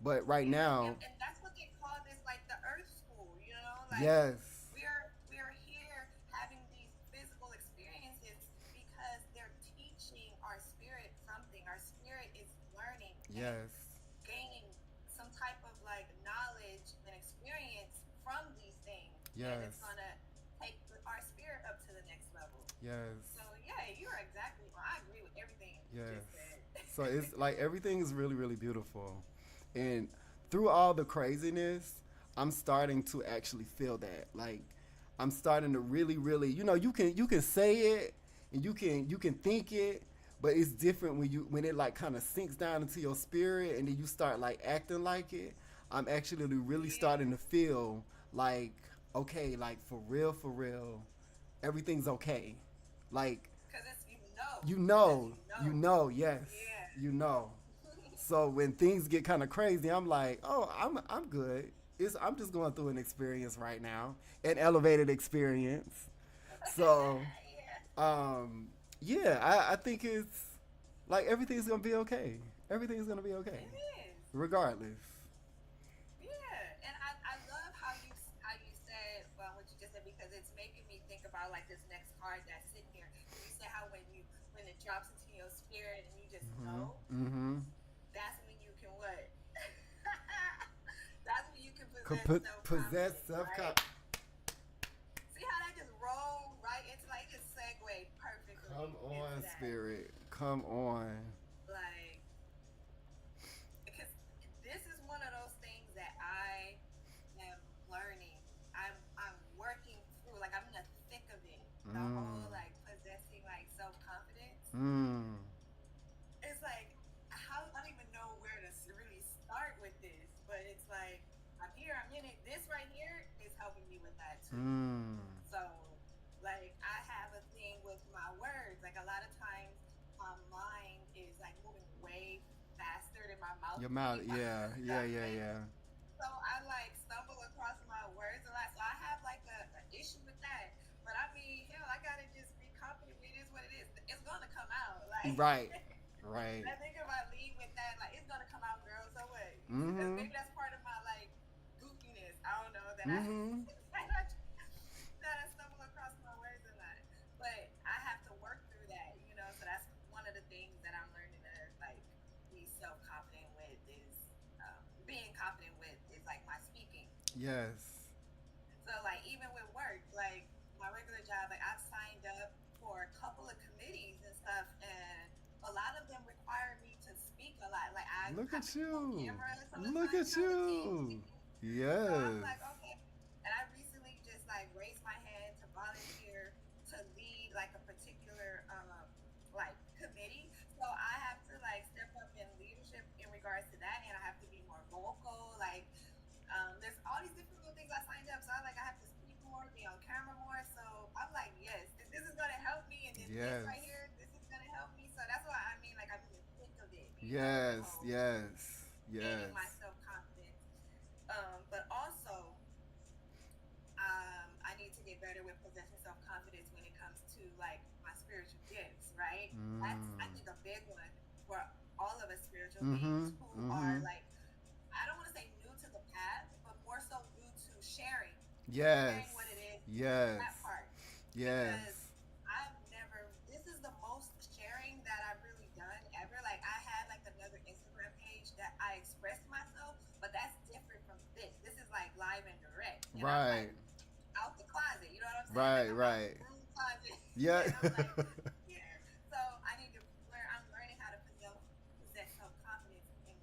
But right Yeah, now, and that's what they call this, like the Earth School. You know, like yes, we are here having these physical experiences because they're teaching our spirit something. Our spirit is learning and yes, gaining some type of like knowledge and experience from these things, and it's yes, gonna take our spirit up to the next level. So yes, yeah, you're exactly right. I agree with everything you yes. just said. So it's like everything is really, really beautiful. And through all the craziness, I'm starting to actually feel that. Like I'm starting to really, really, you know, you can say it and you can think it, but it's different when it like kind of sinks down into your spirit and then you start like acting like it. I'm actually really Yeah, starting to feel like okay, like for real, everything's okay. Like because it's you because know, you know, yes, Yeah. you know. So when things get kind of crazy, I'm like, oh, I'm good. I'm just going through an experience right now, an elevated experience. So, Yeah, um, yeah, I think it's like everything's gonna be okay. Everything's gonna be okay, it is. regardless. Yeah, and I love how you said what you just said because it's making me think about like this next card that's sitting here. And you said how when it drops into your spirit and you just Mm-hmm. know, Mm-hmm. that's when you can what? That's when you can possess Put self possess confidence, self. right? See how that just rolled right into like it just segued Come perfectly into on, that. spirit. Come on. Like because this is one of those things that I am learning. I'm working through like I'm in the thick of it. The Mm. whole like possessing like self confidence. Mm. It's like how I don't even know where to really start with this, but it's like I'm here, I'm in it. This right here is helping me with that too. Mm. So like I have a thing with my words. Like a lot of times my mind is like moving way faster than my mouth Your can mouth, keep yeah, yeah, up yeah, with. yeah. So I like stumble across my words a lot. So I have like a issue with that. But I mean, hell, I gotta just be confident. It is what it is. It's gonna come out. Like Right, right. I think if I lead with that, like it's gonna come out, girl. So what? Mm-hmm. Maybe that's part of my like goofiness. I don't know that I Mm-hmm. that I stumble across my words a lot. But I have to work through that, you know. So that's one of the things that I'm learning to like be self confident with is being confident with is like my speaking. Yes. So like even with work, like my regular job, like I've signed up for a couple of committees and stuff, and a lot of them require me to speak a lot. Like I Look have at to be on you. camera some of the Look time, you at know, with teams you. speaking. So I'm Yes. like, okay. And I recently just like raised my hand to volunteer to lead like a particular like committee. So I have to like step up in leadership in regards to that, and I have to be more vocal. Like there's all these different little things I signed up. So I like I have to speak more, be on camera more. So I'm like, yes, this is gonna help me, and then this Yes. right here, this is gonna help me. So that's why I mean, like I'm in the thick of it, you know, with the Yes. whole Yes. gaining Yes. my self confidence. But also, I need to get better with possessing self confidence when it comes to like my spiritual gifts, right? That's I Mm. think a big one for all of us spiritual Mm-hmm. beings who are Mm-hmm. like I don't want to say new to the path, but more so new to Yes. sharing what it is, Yes. that part. Yes. Because this is the most sharing that I've really done ever. Like, I had like another Instagram And I'm Right. like, out the closet. You know what I'm saying? Like Right. I'm out the Right. broom closet. Yeah. And I'm like, yeah. So I need to learn. I'm learning how to possess self confidence in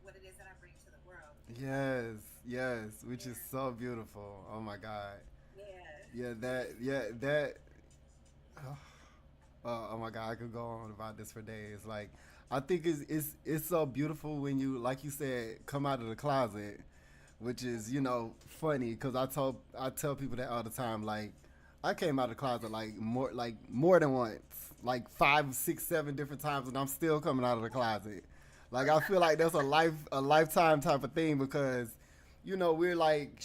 what it is that I bring to the world. Yes. Yes. Which is Yeah. so beautiful. Oh my God. Yeah. Yeah. That. Yeah. That. Oh my God, I could go on about this for days. Like, I think it's so beautiful when you, like you said, come out of the closet, which is funny because I tell people that all the time. Like, I came out of the closet like more than once, like 5, 6, 7 different times, and I'm still coming out of the closet. Like, I feel like that's a lifetime type of thing because, we're like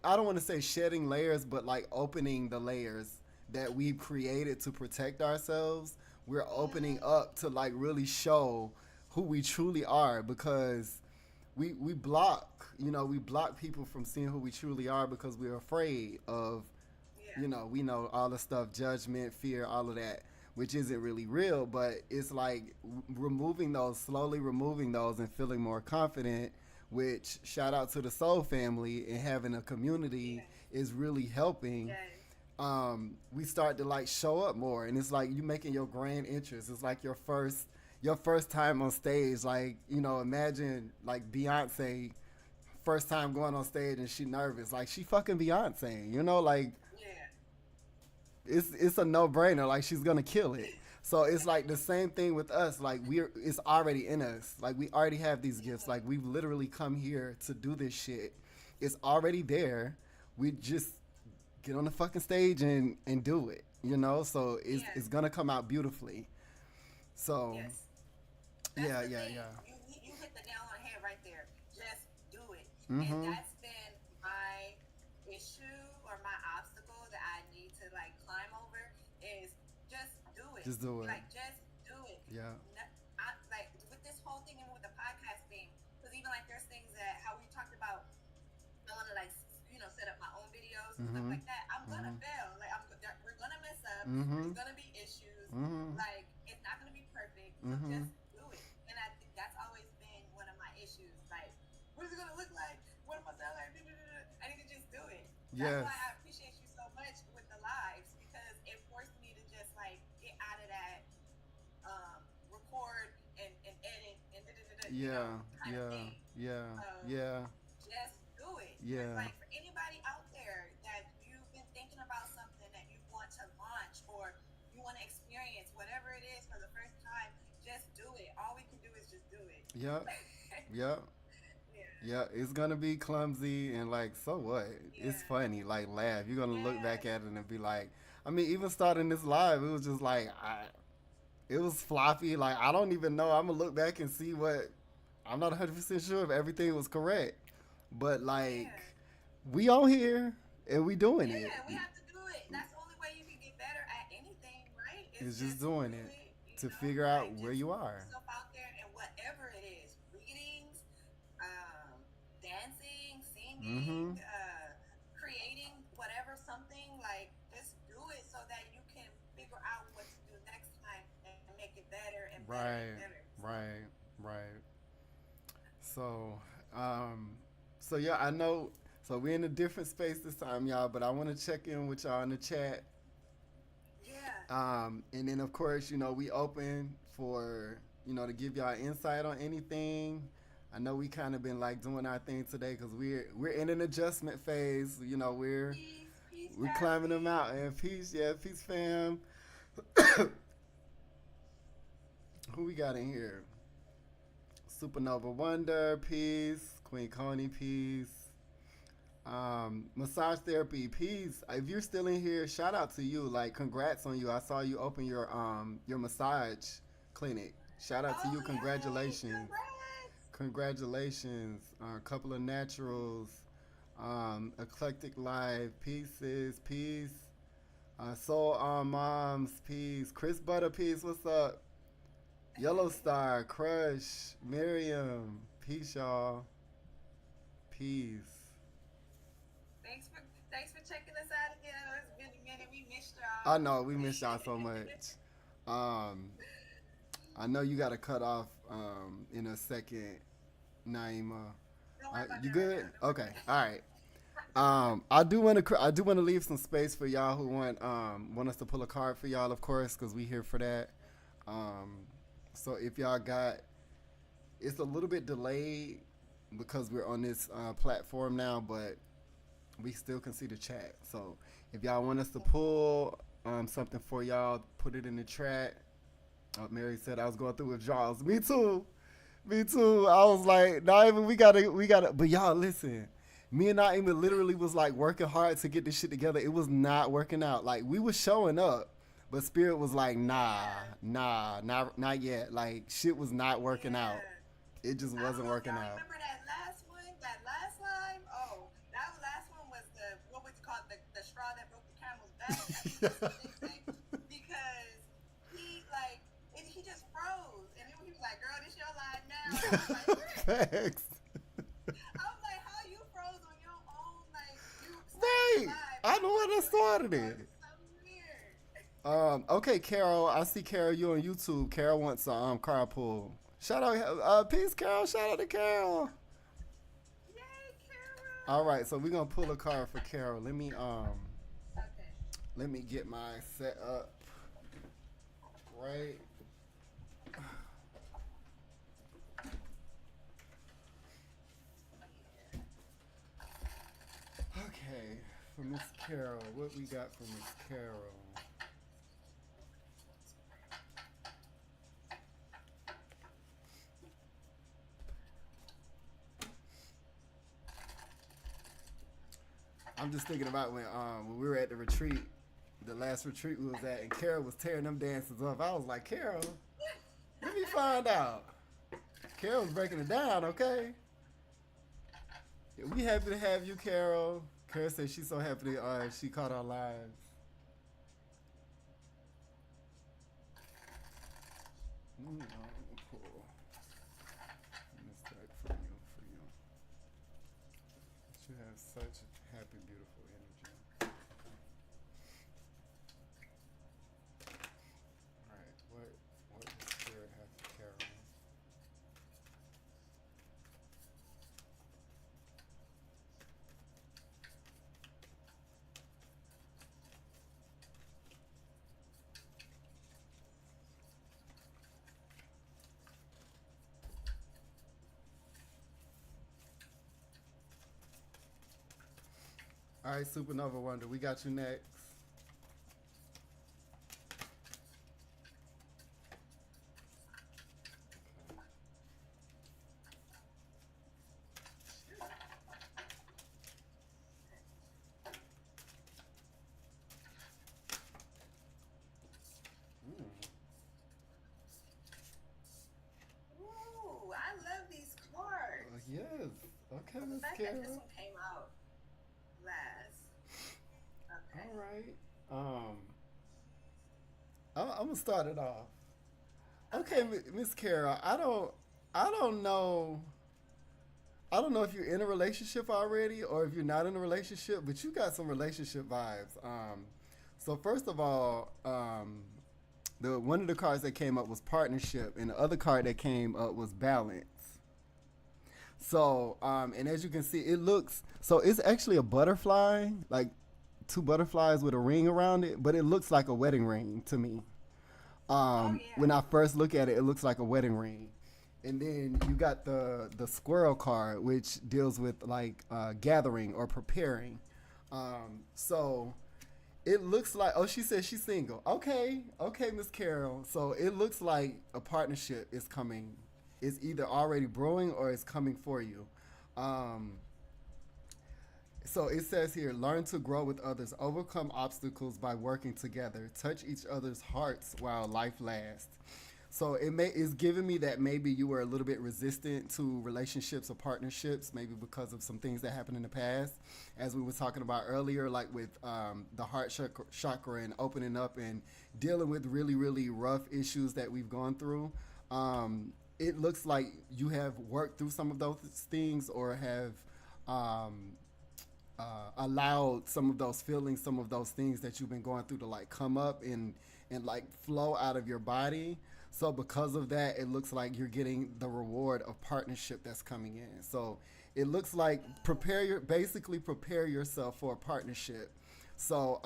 I don't want to say shedding layers, but like opening the layers that we've created to protect ourselves. We're opening up to like really show who we truly are because we block we block people from seeing who we truly are because we're afraid of Yeah. we know all the stuff, judgment, fear, all of that, which isn't really real, but it's like removing those, slowly removing those and feeling more confident, which shout out to the soul family and having a community Yes. is really helping. Yes. We start to like show up more, and it's like you making your grand entrance. It's like your first time on stage. Like, imagine like Beyonce first time going on stage and she nervous. Like, she fucking Beyonce, like Yeah. it's a no brainer. Like, she's gonna kill it. So it's like the same thing with us. Like, it's already in us. Like, we already have these gifts. Like, we've literally come here to do this shit. It's already there. We just get on the fucking stage and do it. So it's Yeah. it's gonna come out beautifully. So Yes. That's yeah, the yeah, thing. yeah. You hit the nail on the head right there. Just do it. And Mhm. that's been my issue or my obstacle that I need to like climb over is just do it. Just do it. Like just do it. Yeah. Like with this whole thing and with the podcast thing, because even like there's things that how we talked about. I want to like set up my own videos and stuff Mhm. like that. I'm gonna Mhm. fail. Like we're gonna mess up. There's Mhm. gonna be issues. Mhm. Like it's not gonna be perfect. So Mhm. just do it. And I think that's always been one of my issues. Like, what is it gonna look like? What am I sound like? I need to just do it. That's Yes. why I appreciate you so much with the lives because it forced me to just like get out of that record and edit and Yeah. kind of Yeah. thing. Yeah. Um, Yeah. just do it. Yeah. Like for anybody out there that you've been thinking about something that you want to launch or you want to experience, whatever it is for the first time, just do it. All we can do is just do it. Yep. Yep. Yeah. Yeah, it's gonna be clumsy and like, so what? It's Yeah. funny, like laugh. You're gonna look back Yes. at it and be like, I mean, even starting this live, it was just like, it was floppy. Like, I don't even know. I'm gonna look back and see what. I'm not 100% sure if everything was correct, but like, Yeah. we on here and we doing it. Yeah, we have to do it. That's the only way you can get better at anything, right? It's Is just just doing do it it. to figure out Like where just you put are. yourself out there and whatever it is, readings, um, dancing, Mm-hmm. singing, creating, whatever, something like just do it so that you can figure out what to do next time and make it better and better Right. and better. So, Right. Right. So, so yeah, I know. So we're in a different space this time, y'all. But I want to check in with y'all in the chat. yeah. And then of course, we open for to give y'all insight on anything. I know we kind of been like doing our thing today because we're in an adjustment phase. We're Peace, peace, we're climbing them Ashley. out. And peace, yeah, peace, fam. Who we got in here? Supernova Wonder, peace. Queen Coney, peace. Massage therapy, peace. If you're still in here, shout out to you. Like, congrats on you. I saw you open your massage clinic. Shout out to Oh, you. yay. Congratulations. Congrats. Congratulations. A couple of naturals. Eclectic life, pieces, peace. Soul moms, peace. Chris Butter, peace. What's up? Yellow Star, Crush, Miriam, peace, y'all. Peace. Thanks for checking us out again. It's been a minute. We missed I y'all. know we missed y'all so much. Um, I know you got to cut off in a second, Naima. Don't worry about You that right good? now. Don't worry Okay. about All right. I do want to leave some space for y'all who want us to pull a card for y'all, of course, because we here for that. Um, so if y'all got, it's a little bit delayed because we're on this platform now, but we still can see the chat. So if y'all want us to pull something for y'all, put it in the chat. Mary said I was going through withdrawals. Me too. Me too. I was like, not even we gotta. But y'all, listen. Me and Naima literally was like working hard to get this shit together. It was not working out. Like we was showing up, but Spirit was like, nah, Yeah. not yet. Like shit was not working out. Yeah. It just I don't wasn't know if working y'all out. remember that last one, that last line. Oh, that last one was the what was it called, the straw that broke the camel's back. I think that's what they say because he like he just froze and then he was like, "Girl, this your line now." I was like, "What?" Facts. I was like, "How you froze on your own? Like you started Right. live I and know you what I froze." started That it. was so weird. Okay, Carol. I see Carol. You on YouTube. Carol wants a carpool. Shout out, peace, Carol. Shout out to Carol. Yay, All Carol. right, so we're gonna pull a card for Carol. Okay. Let me get my set up right. Okay, for Miss Carol, what we got for Miss Carol? I'm just thinking about when we were at the retreat, the last retreat we was at, and Carol was tearing them dances up. I was like, Carol, let me find out. Carol was breaking it down, okay? Yeah, we happy to have you, Carol. Carol said she's so happy that she caught our lives. Cool. Miss that for you, for you. You have such happy, beautiful energy. All right, what does Spirit have for Carol? All right, Supernova Wonder, we got you next. Mm. Ooh, I love these cards. Yes. Okay, The Miss fact that this Carol. one came out last. Okay. All right. Um, I'm gonna start it off. Okay, Okay. Miss Carol. I don't know. I don't know if you're in a relationship already or if you're not in a relationship, but you got some relationship vibes. So first of all, the one of the cards that came up was partnership, and the other card that came up was balance. So, and as you can see, it looks so it's actually a butterfly, like two butterflies with a ring around it, but it looks like a wedding ring to me. Oh When yeah. I first look at it, it looks like a wedding ring. And then you got the squirrel card, which deals with like gathering or preparing. So it looks like, oh, she says she's single. Okay, okay, Miss Carol. So it looks like a partnership is coming. It's either already brewing or it's coming for you. Um, so it says here, learn to grow with others, overcome obstacles by working together, touch each other's hearts while life lasts. So it's giving me that maybe you were a little bit resistant to relationships or partnerships, maybe because of some things that happened in the past, as we were talking about earlier, like with the heart chakra and opening up and dealing with really really rough issues that we've gone through. It looks like you have worked through some of those things or have um, allowed some of those feelings, some of those things that you've been going through to like come up and like flow out of your body. So because of that, it looks like you're getting the reward of partnership that's coming in. So it looks like basically prepare yourself for a partnership. So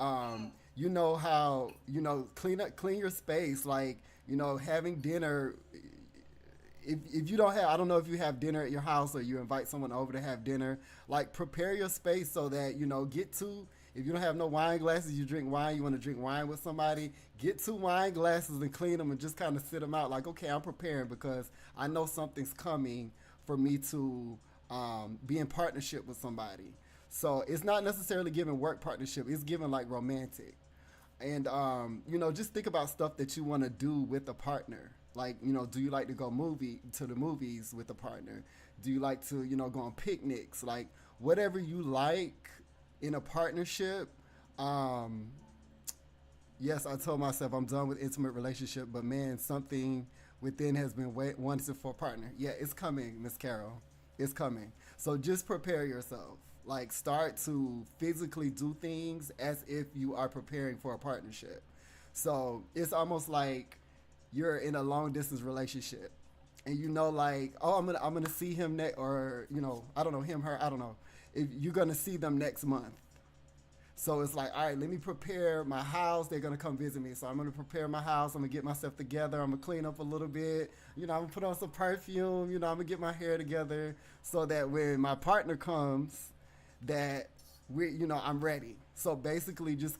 you know how, clean your space, like, having dinner. If you don't have, I don't know if you have dinner at your house or you invite someone over to have dinner, like prepare your space so that, get to, if you don't have no wine glasses, you drink wine, you want to drink wine with somebody, get 2 wine glasses and clean them and just kind of sit them out like, okay, I'm preparing because I know something's coming for me to be in partnership with somebody. So it's not necessarily giving work partnership, it's giving like romantic. And just think about stuff that you want to do with a partner. Like, do you like to go movie to the movies with a partner? Do you like to, go on picnics? Like, whatever you like in a partnership. Yes, I told myself I'm done with intimate relationship, but man, something within has been wanted for a partner. Yeah, it's coming, Miss Carol. It's coming. So just prepare yourself. Like, start to physically do things as if you are preparing for a partnership. So it's almost like you're in a long distance relationship, and like, oh, I'm gonna see him next, or I don't know, him, her, I don't know, if you're gonna see them next month. So it's like, all right, let me prepare my house. They're gonna come visit me, so I'm gonna prepare my house. I'm gonna get myself together. I'm gonna clean up a little bit. I'm gonna put on some perfume. I'm gonna get my hair together so that when my partner comes, that I'm ready. So basically, just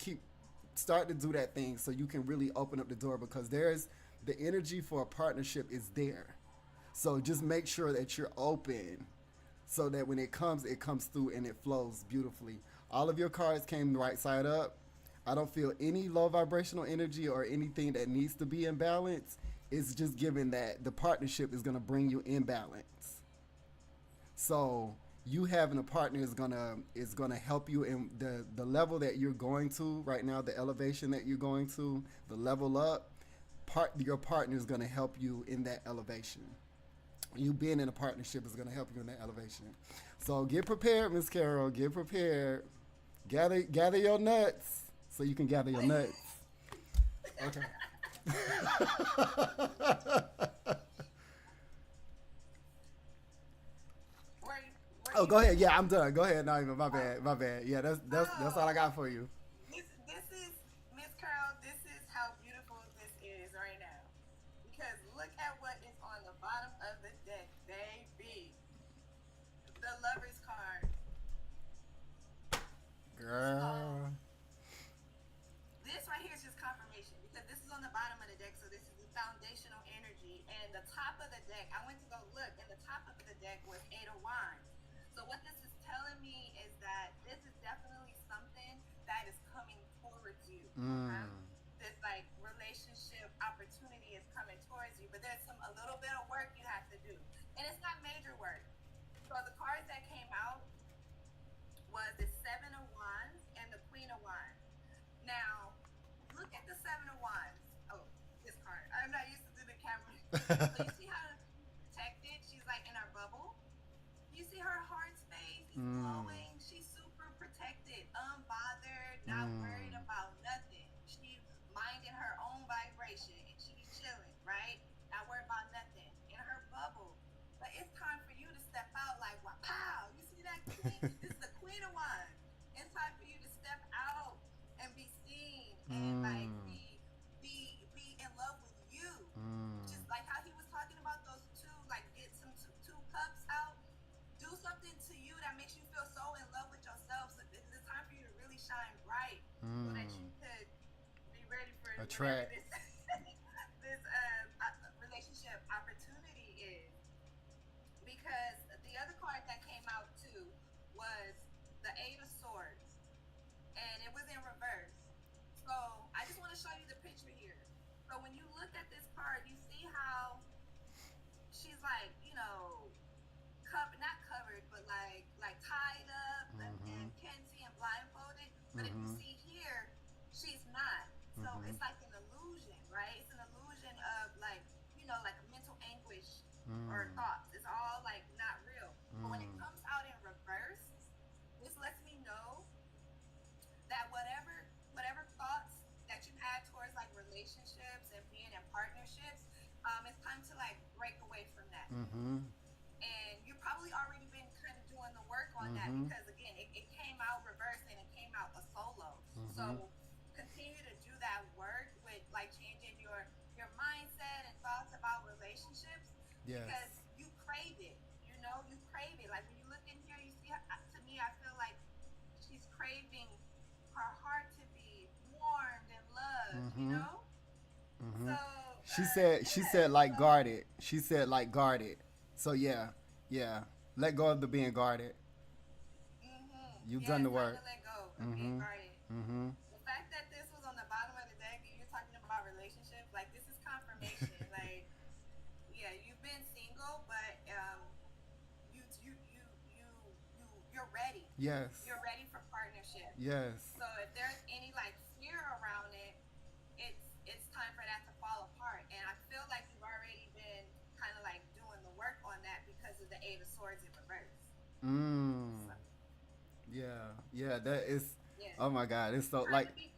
start to do that thing so you can really open up the door, because there's the energy for a partnership is there. So just make sure that you're open so that when it comes through and it flows beautifully. All of your cards came right side up. I don't feel any low vibrational energy or anything that needs to be in balance. It's just given that the partnership is going to bring you in balance. So you having a partner is gonna help you in the level that you're going to right now, the elevation that you're going to, the level up. Your partner is gonna help you in that elevation. You being in a partnership is gonna help you in that elevation. So get prepared, Miss Carol. Get prepared. Gather your nuts so you can gather your nuts. Okay. Oh, go ahead. Yeah, I'm done. Go ahead, Naima. My bad. My bad. Yeah, that's all I got for you. This is Miss Carol. This is how beautiful this is right now. Because look at what is on the bottom of the deck, baby. The Lover's card. Girl. This right here is just confirmation, because this is on the bottom of the deck, so this is the foundational energy. And the top of the deck, I went to go look, and the top of the deck was 8 of Wands. So what this is telling me is that this is definitely something that is coming towards you. Okay? This like relationship opportunity is coming towards you, but there's a little bit of work you have to do, and it's not major work. So the cards that came out was the 7 of Wands and the Queen of Wands. Now, look at the 7 of Wands. Oh, this card. I'm not used to the camera. So you see how protected she's like in her bubble? You see her heart space is glowing. She's super protected, unbothered, not worried about nothing. She's minding her own vibration, and she's chilling, right? Not worried about nothing in her bubble. But it's time for you to step out like, wow, pow! You see that queen? This is the Queen of Wands. It's time for you to step out and be seen and like be in love with you. Just like how he was talking about those two, like get some two cups out. Do something to you that makes you feel so in love with yourself. So this is time for you to really shine bright, so that you could be ready for attract this relationship opportunity is. Because the other card that came out too was the 8 of Swords, and it was in reverse. So I just want to show you the picture here. So when you look at this card, you see how she's like, not covered, but like tied up and Kenzie and blindfolded. But if you see here, she's not. So it's like an illusion, right? It's an illusion of like a mental anguish or thoughts. It's all like not real. But when it comes out in reverse, this lets me know that whatever thoughts that you had towards like relationships and being in partnerships, it's time to like break away from that. And you've probably already been kind of doing on that Mm-hmm. because again, it came out reversed and it came out a solo. Mm-hmm. So continue to do that work with like changing your mindset and thoughts about relationships Yes. because you crave it. You know, you crave it. Like when you look in here, you see. To me, I feel like she's craving her heart to be warmed and loved. You Mm-hmm. know. Mm-hmm. So She said yeah. like guarded. She said like guarded. So yeah, yeah. Let go of the being guarded. You've Yeah, done the it's time work. to let go of being Mm-hmm. guarded. Mm-hmm. The fact that this was on the bottom of the deck and you're talking about relationships, like this is confirmation. Like, yeah, you've been single, but you you you you you're ready. Yes. You're ready for partnership. Yes. So if there's any like fear around it, it's time for that to fall apart. And I feel like you've already been kind of like doing the work on that because of the Eight of Swords in reverse. Mm. So, Yeah. Yeah. That is. yeah, Oh my God. It's so time like. to be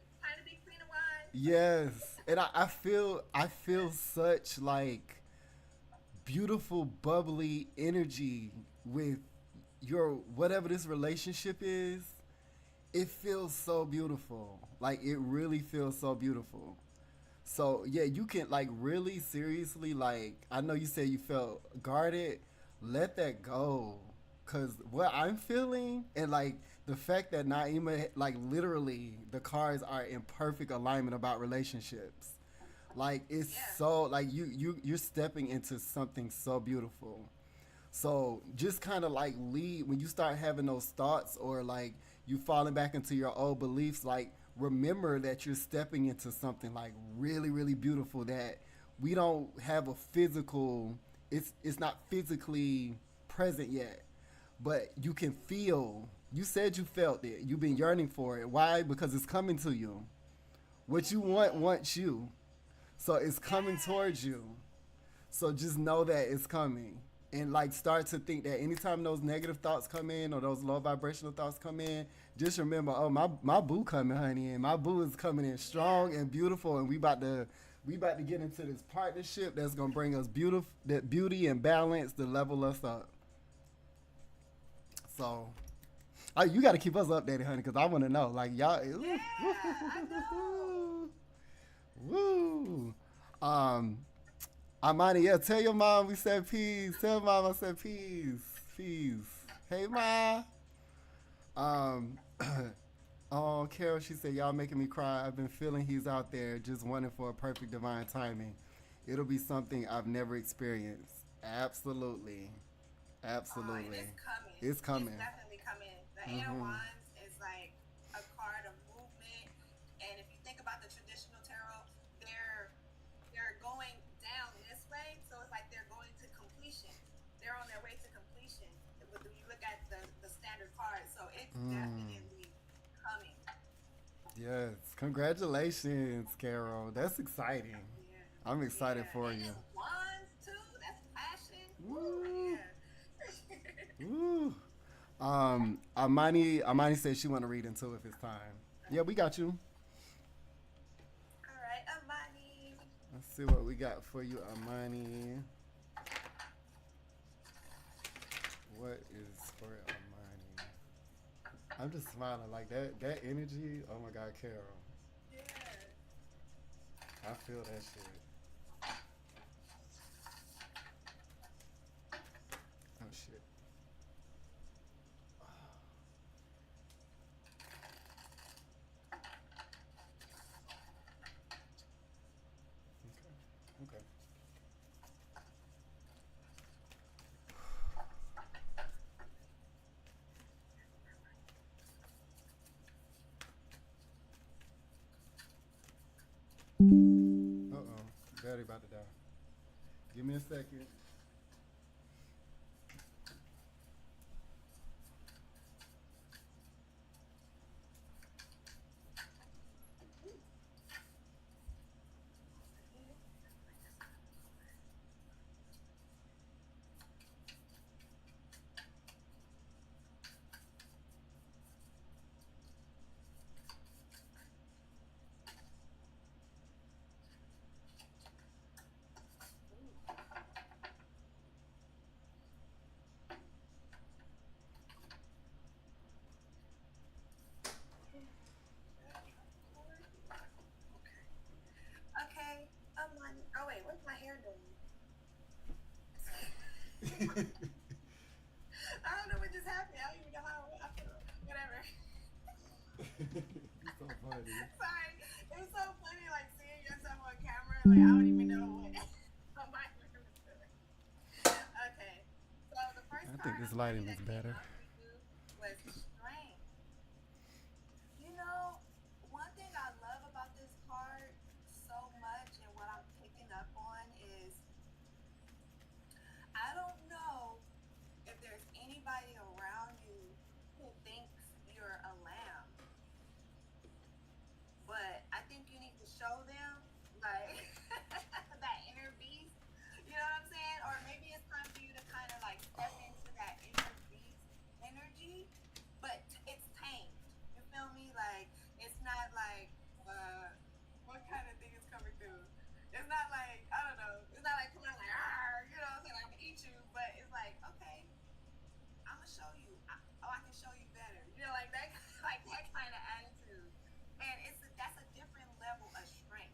Queen of Wands. Yes. And I feel such like beautiful bubbly energy with your whatever this relationship is. It feels so beautiful. Like it really feels so beautiful. So yeah, you can like really seriously like I know you said you felt guarded. Let that go. Cause what I'm feeling and like the fact that Naima like literally the cards are in perfect alignment about relationships. Like it's Yeah. so like you're stepping into something so beautiful. So just kind of like lead when you start having those thoughts or like you falling back into your old beliefs, like remember that you're stepping into something like really, really beautiful that we don't have a physical it's not physically present yet. But you can feel you said you felt it. You've been yearning for it. Why? Because it's coming to you. What you want wants you. So it's coming towards Yes. you. So just know that it's coming. And like start to think that anytime those negative thoughts come in or those low vibrational thoughts come in, just remember, oh my boo coming, honey, and my boo is coming in Yeah. strong and beautiful, and we about to get into this partnership that's gonna bring us beautiful that beauty and balance to level us up. So, you got to keep us updated, honey, because I want to know. Like y'all, Yeah. I know. woo. Um, Amani, yeah, tell your mom we said peace. Tell mom I said peace. Peace. Hey, ma. Um, oh, Carol, she said, y'all making me cry. I've been feeling he's out there just wanting for a perfect divine timing. It'll be something I've never experienced. Absolutely. And Absolutely. it's coming. It's It's coming. definitely coming. The Eight of Mm-hmm. Wands is like a card of movement, and if you think about the traditional tarot, they're they're going down this way, so it's like they're going to completion. They're on their way to completion. When you look at the standard cards, so it's Mm. definitely coming. Yes. Congratulations, Carol. That's exciting. Yeah, I'm excited yeah, for and you. it's wands too. That's passion. Woo, Woo. yeah. Woo. Amani said she want to read into if it's time. Yeah, we got you. All right, Amani. Let's see what we got for you, Amani. What is for Amani? I'm just smiling like that. That energy. Oh my God, Carol. Yeah. I feel that shit. Oh shit. Okay. Okay. Uh oh. Battery about to die. Give me a second. I don't know what just happened. I don't even know how I feel. Whatever. It's so funny. Sorry. It was so funny, like seeing yourself on camera. Like I don't even know what my room is doing. Okay. So the first I think card this of money lighting is that came better. up for you was strength. You know, one thing I love about this card so much, and what I'm picking up on is I don't know if there's anybody around you who thinks you're a lamb, but I think you need to show them like that inner beast. You know what I'm saying? Or maybe it's time for you to kind of like step into that inner beast energy, but it's tamed. You feel me? Like it's not like what kind of thing is coming through. It's not like I don't know. It's not like coming out like you know what I'm saying? Like, I'm gonna eat you, but it's like okay, I'm gonna show you. I can show you better. You know, like that, like that kind of attitude. And that's a different level of strength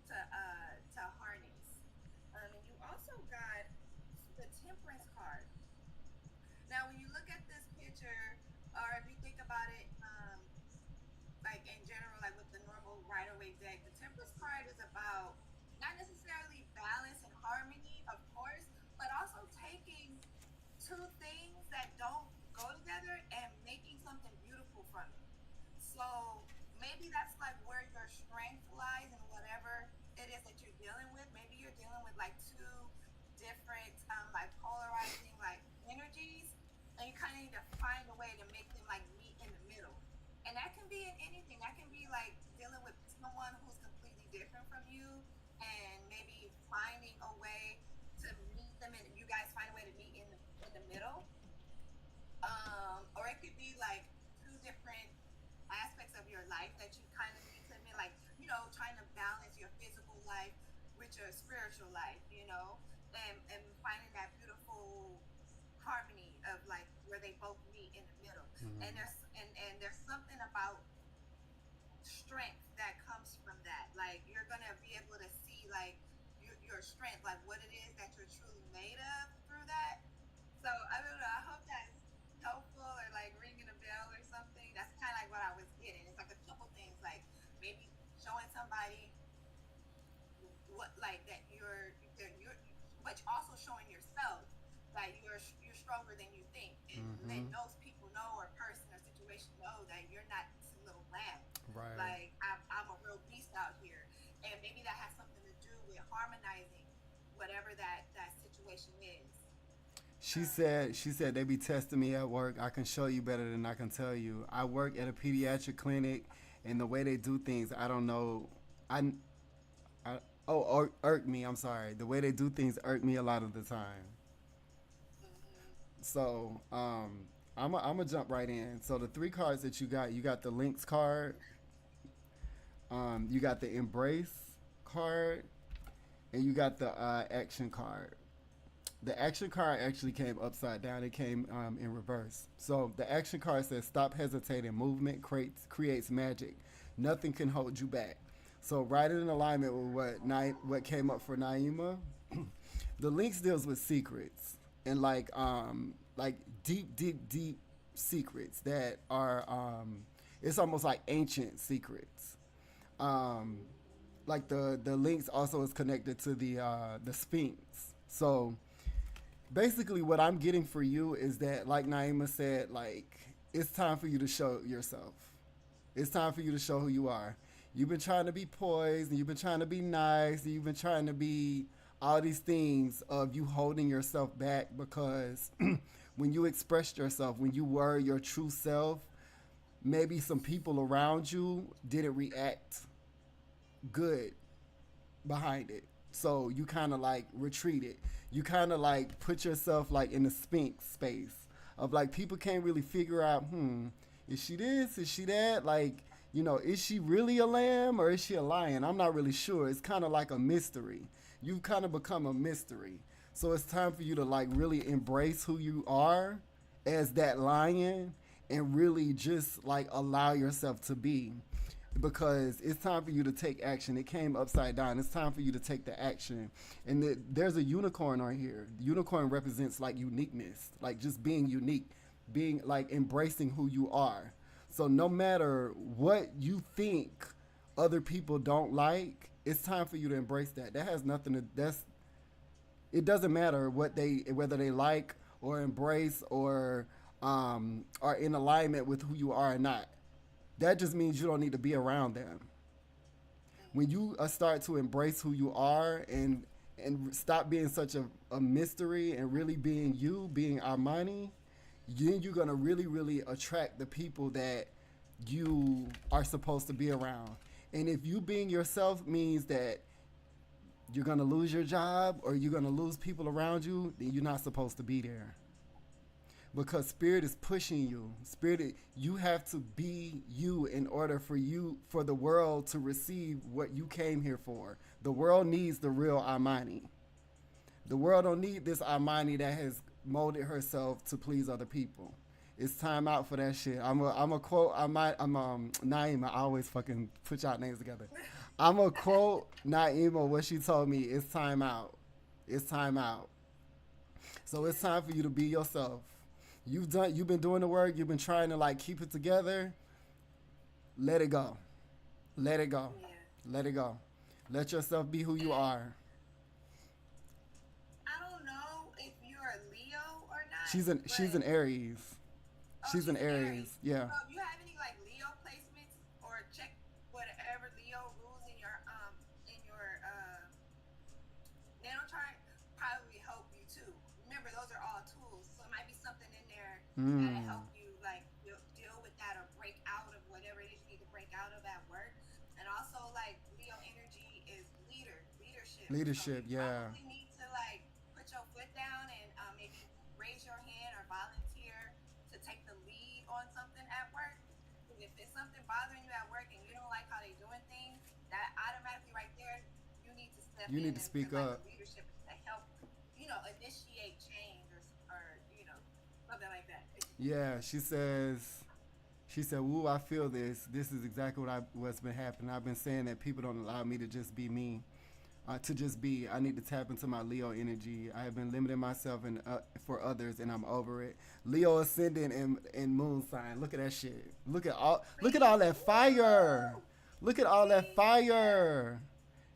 to harness. And you also got the Temperance card. Now, when you look at this picture, or if you think about it, like in general, like with the normal Rider Waite deck, the Temperance card is about not necessarily balance and harmony, of course, but also taking two things that don't go together and making something beautiful from it. So maybe that's like where your strength lies in whatever it is that you're dealing with. Maybe you're dealing with like two different, like polarizing like energies, and you kind of need to find a way to make them like meet in the middle. And that can be in anything. That can be like dealing with someone who's completely different from you, and maybe finding a way to meet them, and you guys find a way to meet in the middle. Or it could be like two different aspects of your life that you kind of need to admit, like, you know, trying to balance your physical life with your spiritual life, you know, and finding that beautiful harmony of like where they both meet in the middle. Mm-hmm. And there's something about strength that comes from that. Like you're gonna be able to see like your strength, like what it is that you're truly made of through that. So I don't know. I hope that's helpful or like ringing a bell or something. That's kind of like what I was getting. It's like a couple things, like maybe showing somebody what like that you're, but also showing yourself that you're stronger than you think, and Mm-hmm. then those people know, or person or situation know that you're not some little lamb. Right. Like I'm a real beast out here, and maybe that has something to do with harmonizing whatever that situation is. She said they be testing me at work. I can show you better than I can tell you. I work at a pediatric clinic, and the way they do things, I don't know. I, I irk me. I'm sorry. The way they do things irk me a lot of the time. Mm-hmm. So I'm gonna jump right in. So the three cards that you got the links card, you got the embrace card, and you got the action card. The action card actually came upside down. It came in reverse. So the action card says, "Stop hesitating. Movement creates magic. Nothing can hold you back." So right in alignment with what came up for Naima, the links deals with secrets and like deep secrets that are it's almost like ancient secrets. Um, like the links also is connected to the Sphinx. So basically what I'm getting for you is that, like Naima said, like it's time for you to show yourself. It's time for you to show who you are. You've been trying to be poised, and you've been trying to be nice, and you've been trying to be all these things of you holding yourself back because when you expressed yourself, when you were your true self, maybe some people around you didn't react good behind it. So you kind of like retreated. You kind of like put yourself like in the sphinx space of like people can't really figure out, is she this? Is she that? Like, is she really a lamb or is she a lion? I'm not really sure. It's kind of like a mystery. You've kind of become a mystery. So it's time for you to like really embrace who you are as that lion and really just like allow yourself to be. because it's time for you to take action. It came upside down. It's time for you to take the action. And there's a unicorn on here. The unicorn represents like uniqueness, like just being unique, being like embracing who you are. So no matter what you think other people don't like, it's time for you to embrace that. That has nothing to that's it doesn't matter what they whether they like or embrace or are in alignment with who you are or not. That just means you don't need to be around them. When you start to embrace who you are and stop being such a mystery and really being you, being Armani, then you're gonna really, really attract the people that you are supposed to be around. And if you being yourself means that you're gonna lose your job or you're gonna lose people around you, then you're not supposed to be there. Because spirit is pushing you. Spirit, you have to be you in order for the world to receive what you came here for. The world needs the real Armani. The world don't need this Armani that has molded herself to please other people. It's time out for that shit. I'm a quote. I'm Naima. I always fucking put y'all names together. I'm a quote Naima what she told me. It's time out. It's time out. So it's time for you to be yourself. You've been doing the work. You've been trying to like keep it together. Let it go. Let it go. Yeah. Let it go. Let yourself be who you are. I don't know if you're a Leo or not. She's an Aries. Oh, She's an Aries. Yeah. So if you have any like Leo placements, or check whatever Leo rules in your natal chart, probably help you too. Remember, those are all tools, so it might be something in there that'll help you like deal with that or break out of whatever it is you need to break out of at work. And also, like Leo energy is leadership. Leadership, So you yeah. probably need to like put your foot down and maybe raise your hand or volunteer to take the lead on something at work. Because if it's something bothering you at work and you don't like how they're doing things, that automatically right there, you need to step You in need to and speak provide up. the leadership to help, initiate change or something like that. Yeah, she said, "Woo, I feel this. This is exactly what's been happening. I've been saying that people don't allow me to just be me, to just be. I need to tap into my Leo energy. I have been limiting myself for others, and I'm over it. Leo ascendant and moon sign. Look at that shit. Look at all that fire. Look at all that fire.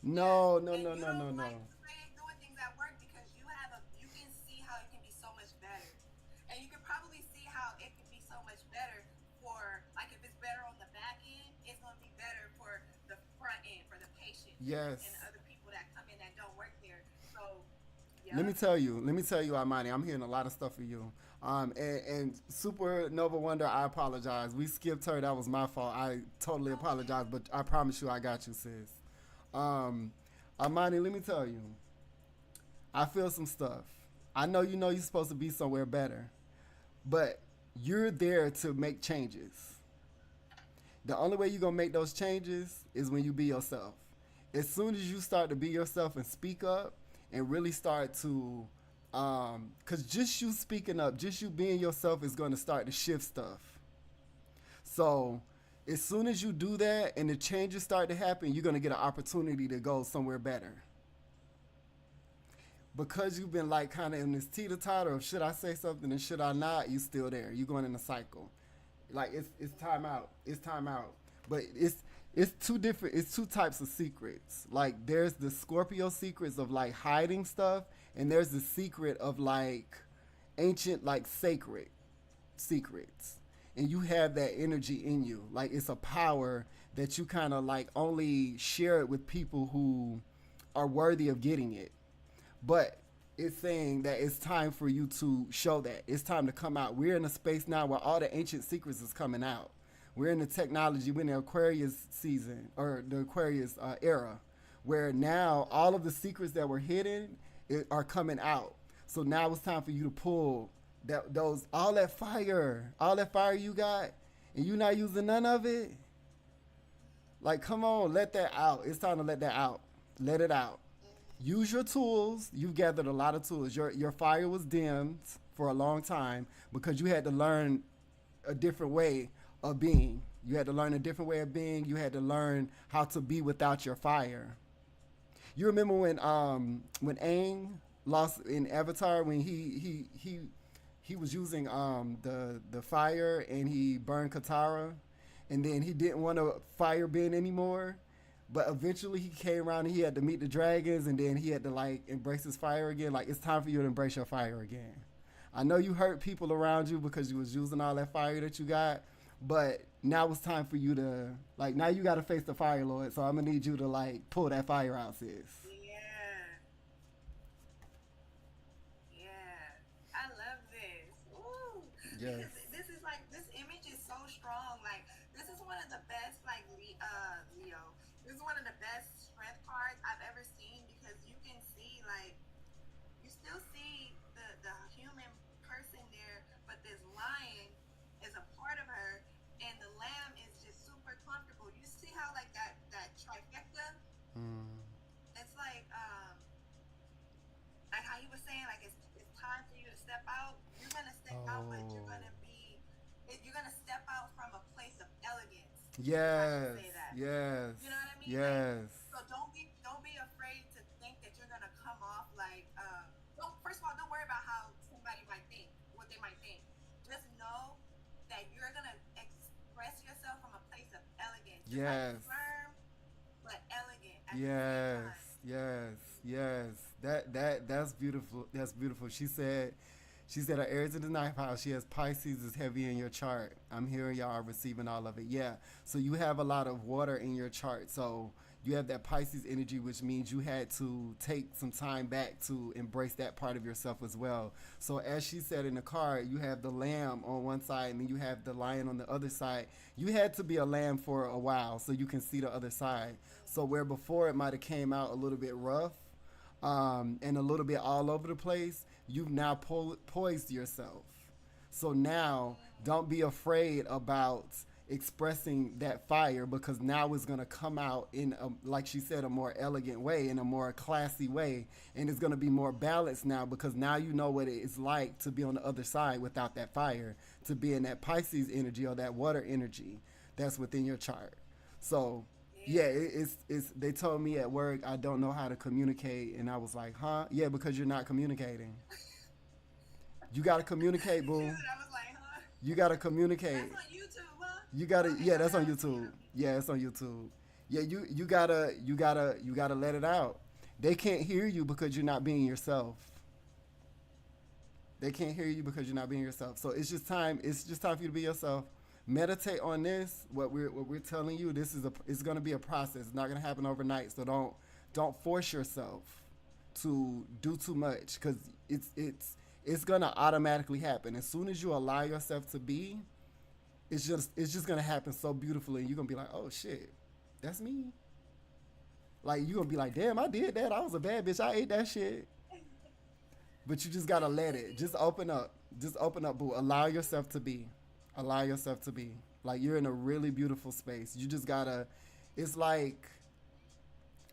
No, no, And no, you no, no, don't no. like the way they're doing things at work because you can see how it can be so much better. And you can probably see how it can be so much better for, like, if it's better on the back end, it's going to be better for the front end, for the patient. Yes. And other people that come in that don't work there. So, yeah. Let me tell you, Armani, I'm hearing a lot of stuff for you. And Supernova Wonder, I apologize. We skipped her. That was my fault. I totally apologize, but I promise you I got you, sis. Armani, let me tell you. I feel some stuff. I know you're supposed to be somewhere better, but you're there to make changes. The only way you're going to make those changes is when you be yourself. As soon as you start to be yourself and speak up and really start to, because just you speaking up, just you being yourself is going to start to shift stuff. So as soon as you do that and the changes start to happen, you're going to get an opportunity to go somewhere better. Because you've been like kind of in this teeter-totter of should I say something and should I not, you still there. You're going in a cycle. Like it's time out. It's time out. But it's two types of secrets. Like there's the Scorpio secrets of like hiding stuff, and there's the secret of like ancient like sacred secrets. And you have that energy in you. Like it's a power that you kind of like only share it with people who are worthy of getting it. But it's saying that it's time for you to show that. It's time to come out. We're in a space now where all the ancient secrets is coming out. We're in the technology, we're in the Aquarius season, or the Aquarius era, where now all of the secrets that were hidden are coming out. So now it's time for you to pull all that fire you got, and you're not using none of it. Like, come on, let that out. It's time to let that out. Let it out. Use your tools. You've gathered a lot of tools. Your fire was dimmed for a long time because you had to learn a different way of being. You had to learn a different way of being. You had to learn how to be without your fire. You remember when Aang lost in Avatar when he was using the fire and he burned Katara, and then he didn't want to fire bend anymore. But eventually he came around and he had to meet the dragons, and then he had to like embrace his fire again. Like, it's time for you to embrace your fire again. I know you hurt people around you because you was using all that fire that you got, but now it's time for you to like now you got to face the fire, Lord. So I'm gonna need you to like pull that fire out, sis. Yeah. Yeah. I love this. Ooh. Yes. Because this is like this image is so strong. Like this is one of the best like Leo. This is one of the best strength cards I've ever seen because you can see like you still see the human person there, but this lion is a part of her, and the lamb is just super comfortable. You see how like that trifecta? Mm. It's like how you were saying, like it's time for you to step out. You're gonna step out, but you're Oh. gonna be you're gonna step out from a place of elegance. Yes. Say that. Yes. You know what I mean? Yes. So don't be afraid to think that you're gonna come off like don't first of all don't worry about how somebody might think, what they might think. Just know that you're gonna express yourself from a place of elegance. Just Yes. like firm but elegant at the same Yes. time. Yes. Yes. That's beautiful. That's beautiful. She said her Aries in the ninth house. She has Pisces is heavy in your chart. I'm hearing y'all are receiving all of it. Yeah. So you have a lot of water in your chart. So you have that Pisces energy, which means you had to take some time back to embrace that part of yourself as well. So as she said in the card, you have the lamb on one side and then you have the lion on the other side. You had to be a lamb for a while so you can see the other side. So where before it might have came out a little bit rough, and a little bit all over the place, you've now poised yourself. So now don't be afraid about expressing that fire because now it's going to come out in, like she said, a more elegant way, in a more classy way. And it's going to be more balanced now because now you know what it's like to be on the other side without that fire, to be in that Pisces energy or that water energy that's within your chart. So yeah, it's they told me at work I don't know how to communicate, and I was like, huh? Yeah, because you're not communicating. You gotta communicate, boo. I was like, huh? You gotta communicate. That's on YouTube, huh? You gotta, Okay, yeah, that's okay, on YouTube. Yeah, it's on YouTube. Yeah, you gotta let it out. They can't hear you because you're not being yourself. They can't hear you because you're not being yourself. So it's just time. It's just time for you to be yourself. Meditate on this. What we're telling you. It's gonna be a process. It's not gonna happen overnight. So don't force yourself to do too much because it's gonna automatically happen as soon as you allow yourself to be. It's just gonna happen so beautifully. And you're gonna be like, oh shit, that's me. Like you're gonna be like, damn, I did that. I was a bad bitch. I ate that shit. But you just gotta let it. Just open up. Just open up, boo. Allow yourself to be. Allow yourself to be. Like you're in a really beautiful space. You just gotta. It's like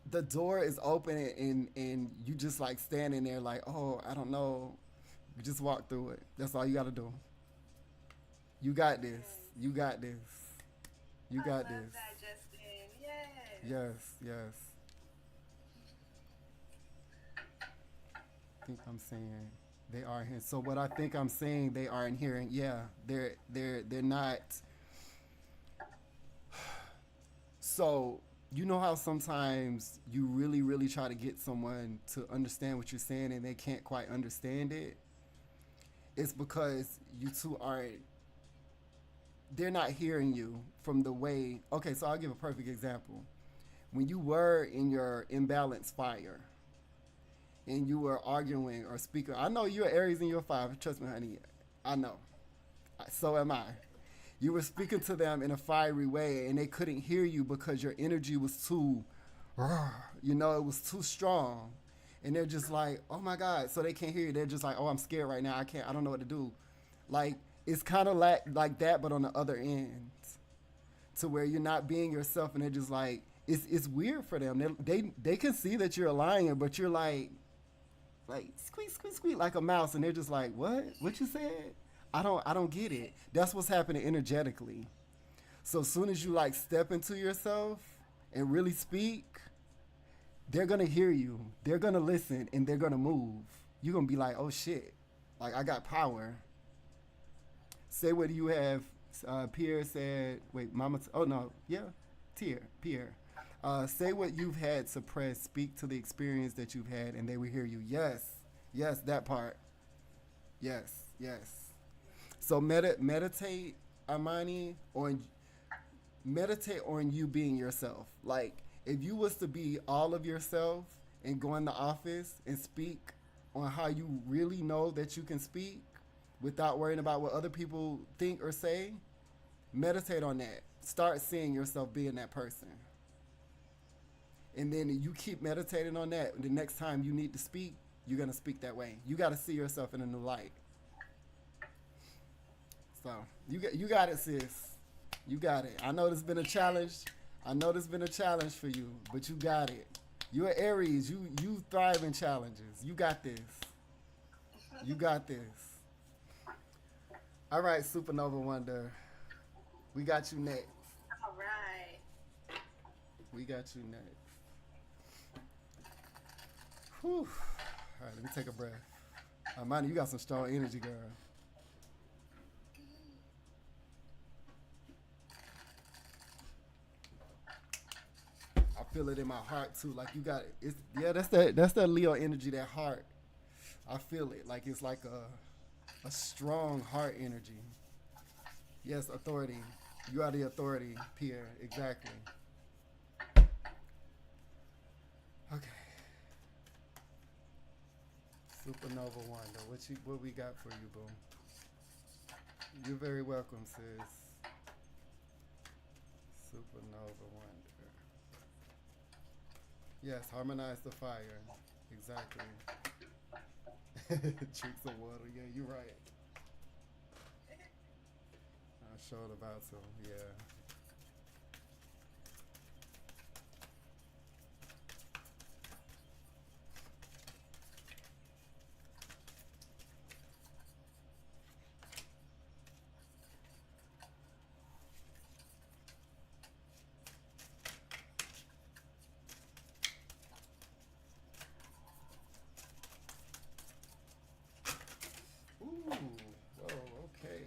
the door is open and you just like standing there like, oh, I don't know. You just walk through it. That's all you gotta do. You got this. You got this. You I got love this. that, Justin. Yes. Yes. I think I'm saying they are here. So what I think I'm saying they aren't hearing. Yeah, they're not. So you know how sometimes you really really try to get someone to understand what you're saying and they can't quite understand it. It's because you two aren't. They're not hearing you from the way. Okay, so I'll give a perfect example. When you were in your imbalanced fire and you were arguing or speaking, I know you're Aries in your five. Trust me, honey. I know. So am I. You were speaking to them in a fiery way and they couldn't hear you because your energy was too, it was too strong. And they're just like, oh my God. So they can't hear you. They're just like, oh, I'm scared right now. I don't know what to do. Like, it's kind of like that, but on the other end, to where you're not being yourself, and they're just like, it's weird for them. They can see that you're a lion, but you're like squeak like a mouse, and they're just like, what you said? I don't get it. That's what's happening energetically. So as soon as you like step into yourself and really speak, they're gonna hear you. They're gonna listen and they're gonna move. You're gonna be like, oh shit, like I got power. Say what you have. Pierre said, wait, Mama. Oh no, yeah, Pierre. Say what you've had suppressed. Speak to the experience that you've had, and they will hear you. Yes, yes, that part. Yes, yes. So meditate, Armani, on meditate on you being yourself. Like if you was to be all of yourself and go in the office and speak on how you really know that you can speak without worrying about what other people think or say, meditate on that. Start seeing yourself being that person. And then you keep meditating on that. The next time you need to speak, you're going to speak that way. You got to see yourself in a new light. So you got it, sis. You got it. I know this has been a challenge. I know this has been a challenge for you, but you got it. You're an Aries. You thrive in challenges. You got this. You got this. All right, Supernova Wonder. We got you next. All right. We got you next. Whew. All right, let me take a breath. Amani, you got some strong energy, girl. I feel it in my heart too. Like you got it. It's, yeah, that's that Leo energy, that heart. I feel it. Like it's like a strong heart energy. Yes, authority. You are the authority, Pierre. Exactly. Okay. Supernova Wanda. What we got for you, boo? You're very welcome, sis. Supernova Wonder. Yes, harmonize the fire. Exactly. Drinks of water. Yeah, you're right. I showed about to. Yeah. Ooh. Whoa. Okay.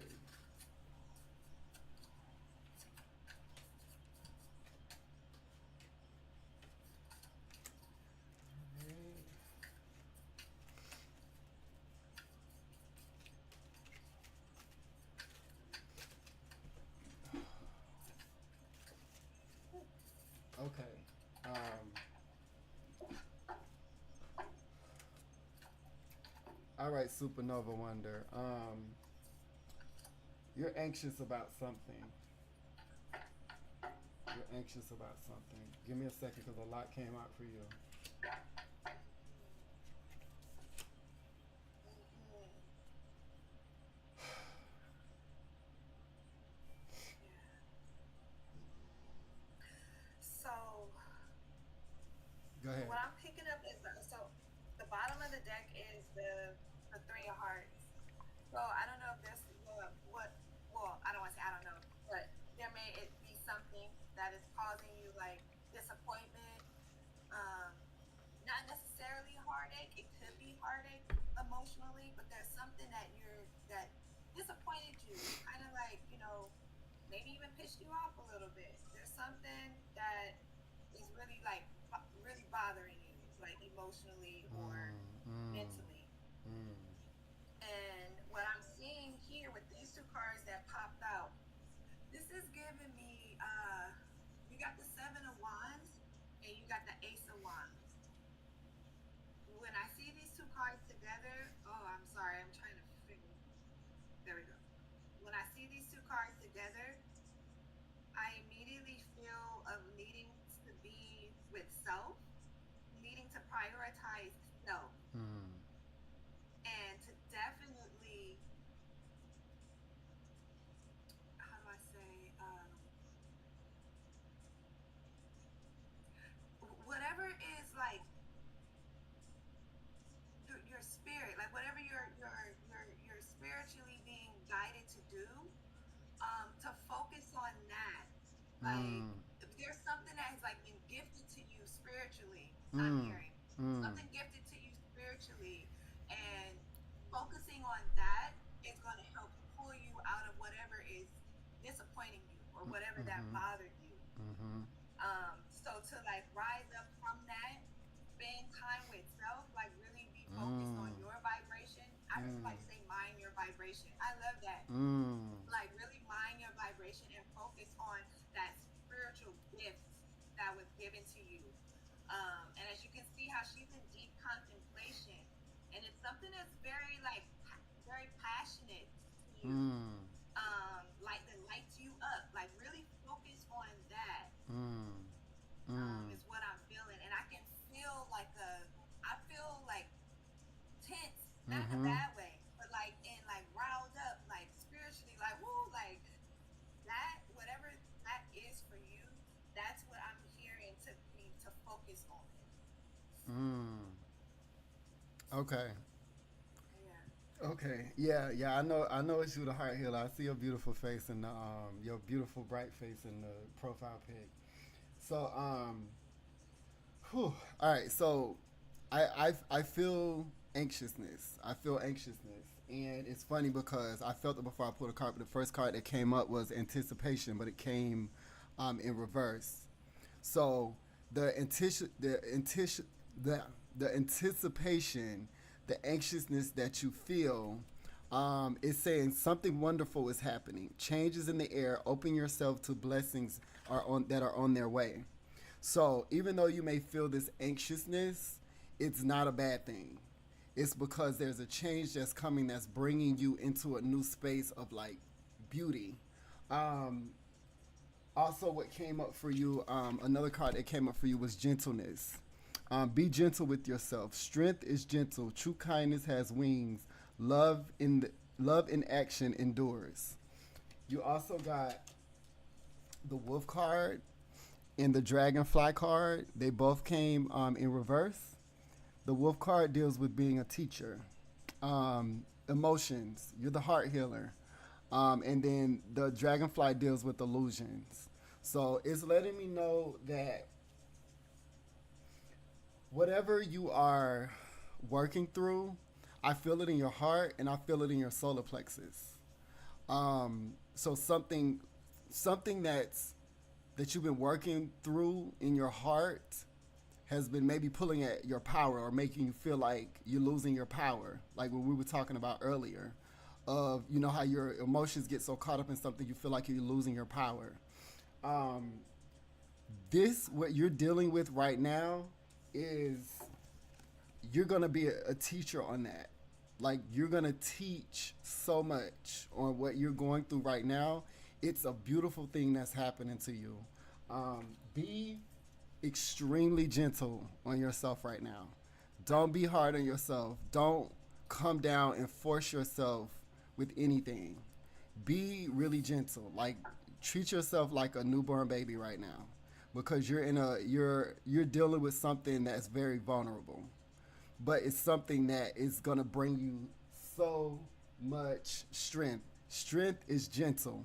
Okay. All right, Supernova Wonder. You're anxious about something. You're anxious about something. Give me a second because a lot came out for you. So Go ahead. what I'm picking up is so the bottom of the deck is the three of hearts. So I don't know if this what well I don't want to say I don't know, but there may it be something that is causing you like disappointment. Um, Not necessarily heartache. It could be heartache emotionally, but there's something that disappointed you, kind of like maybe even pissed you off a little bit. There's something that is really like really bothering you, like emotionally or mentally. Mm. And what I'm seeing here with these two cards that popped out, this is giving me you got the Seven of Wands and you got the Ace of Wands. When I see these two cards together, oh, I'm sorry, I'm trying to figure. There we go. When I see these two cards together, I immediately feel of needing to be with self, needing to prioritize self, Mm. and to definitely, how do I say, whatever is like your spirit, like whatever you're spiritually being guided to do, to focus on that Like, Mm. if there's something that has like been gifted to you spiritually, I'm Mm. hearing Mm. something gifted to you spiritually, and focusing on that is going to help pull you out of whatever is disappointing you or whatever that Mm-hmm. bothered you. Mm-hmm. So to like rise up from that, spend time with self, like really be focused on Mm. your vibration. I just Mm. like to say mind your vibration. I love that. Mm. Like really mind your vibration and focus on that spiritual gift that was given to you. And as you can see how she's in deep contemplation, and it's something that's very like very passionate to you, Mm. like that lights you up. Like really focus on that. Mm. Mm. Is what I'm feeling, and I can feel like I feel like tense, not in a Mm-hmm. bad way, but like in like riled up, like spiritually, like woo, like that. Whatever that is for you, that's what I'm hearing to be to focus on. Mm. Okay. Yeah. Okay. Yeah. Yeah. I know it's you, the heart healer. I see your beautiful face and your beautiful bright face in the profile pic. So whew. All right. So I feel anxiousness. I feel anxiousness, and it's funny because I felt it before I pulled a card. But the first card that came up was anticipation, but it came in reverse. So the the the anticipation, the anxiousness that you feel, is saying something wonderful is happening. Changes in the air. Open yourself to blessings that are on their way. So even though you may feel this anxiousness, it's not a bad thing. It's because there's a change that's coming that's bringing you into a new space of like beauty. Um, Also, what came up for you, another card that came up for you was gentleness. Be gentle with yourself. Strength is gentle. True kindness has wings. Love in action endures. You also got the wolf card and the dragonfly card. They both came in reverse. The wolf card deals with being a teacher. Emotions. You're the heart healer. And then the dragonfly deals with illusions. So it's letting me know that whatever you are working through, I feel it in your heart and I feel it in your solar plexus. So something that you've been working through in your heart has been maybe pulling at your power or making you feel like you're losing your power, like what we were talking about earlier, of how your emotions get so caught up in something you feel like you're losing your power. um, this what you're dealing with right now is you're gonna be a teacher on that. Like you're gonna teach so much on what you're going through right now. It's a beautiful thing that's happening to you. Be extremely gentle on yourself right now. Don't be hard on yourself. Don't come down and force yourself with anything. Be really gentle. Like treat yourself like a newborn baby right now because you're dealing with something that's very vulnerable. But it's something that is going to bring you so much strength. Strength is gentle.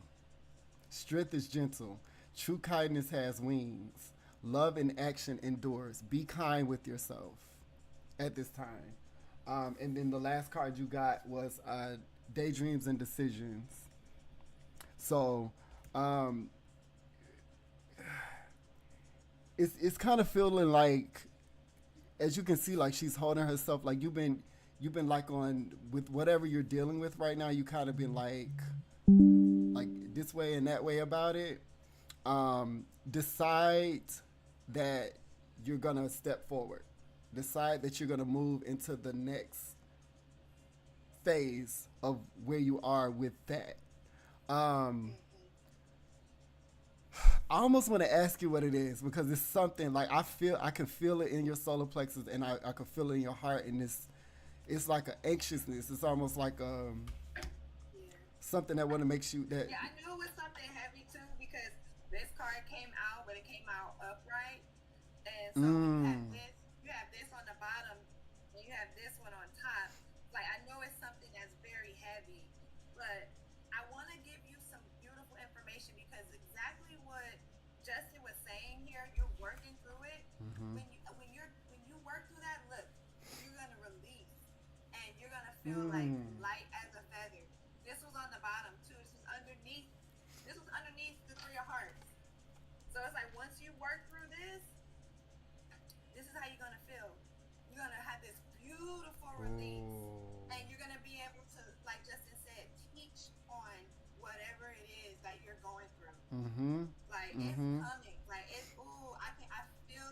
Strength is gentle. True kindness has wings. Love in action endures. Be kind with yourself at this time. And then the last card you got was daydreams and decisions. So um, it's kind of feeling like, as you can see, like she's holding herself. Like you've been like on with whatever you're dealing with right now. You kind of been like this way and that way about it. Decide that you're gonna step forward. Decide that you're gonna move into the next phase of where you are with that. Um, I almost want to ask you what it is because it's something like I can feel it in your solar plexus and I can feel it in your heart and it's like an anxiousness. It's almost like Yeah. something that want to makes you that. Yeah, I knew it was something heavy too because this card came out, but it came out upright. And so when Mm, you have this on the bottom, and you have this one on top. Like I know it's something that's very heavy, but I want to give you some beautiful information because exactly what Justin was saying here, you're working through it. Mm-hmm. When you work through that, look, you're gonna release, and you're gonna feel like light as a feather. This was on the bottom too. This was underneath. This was underneath the three of hearts. So it's like once you work through this is how you're gonna feel. You're gonna have this beautiful release, and you're gonna be able to, like Justin said, teach on whatever it is that you're going through. Mm-hmm. Like it's coming. Like it's I feel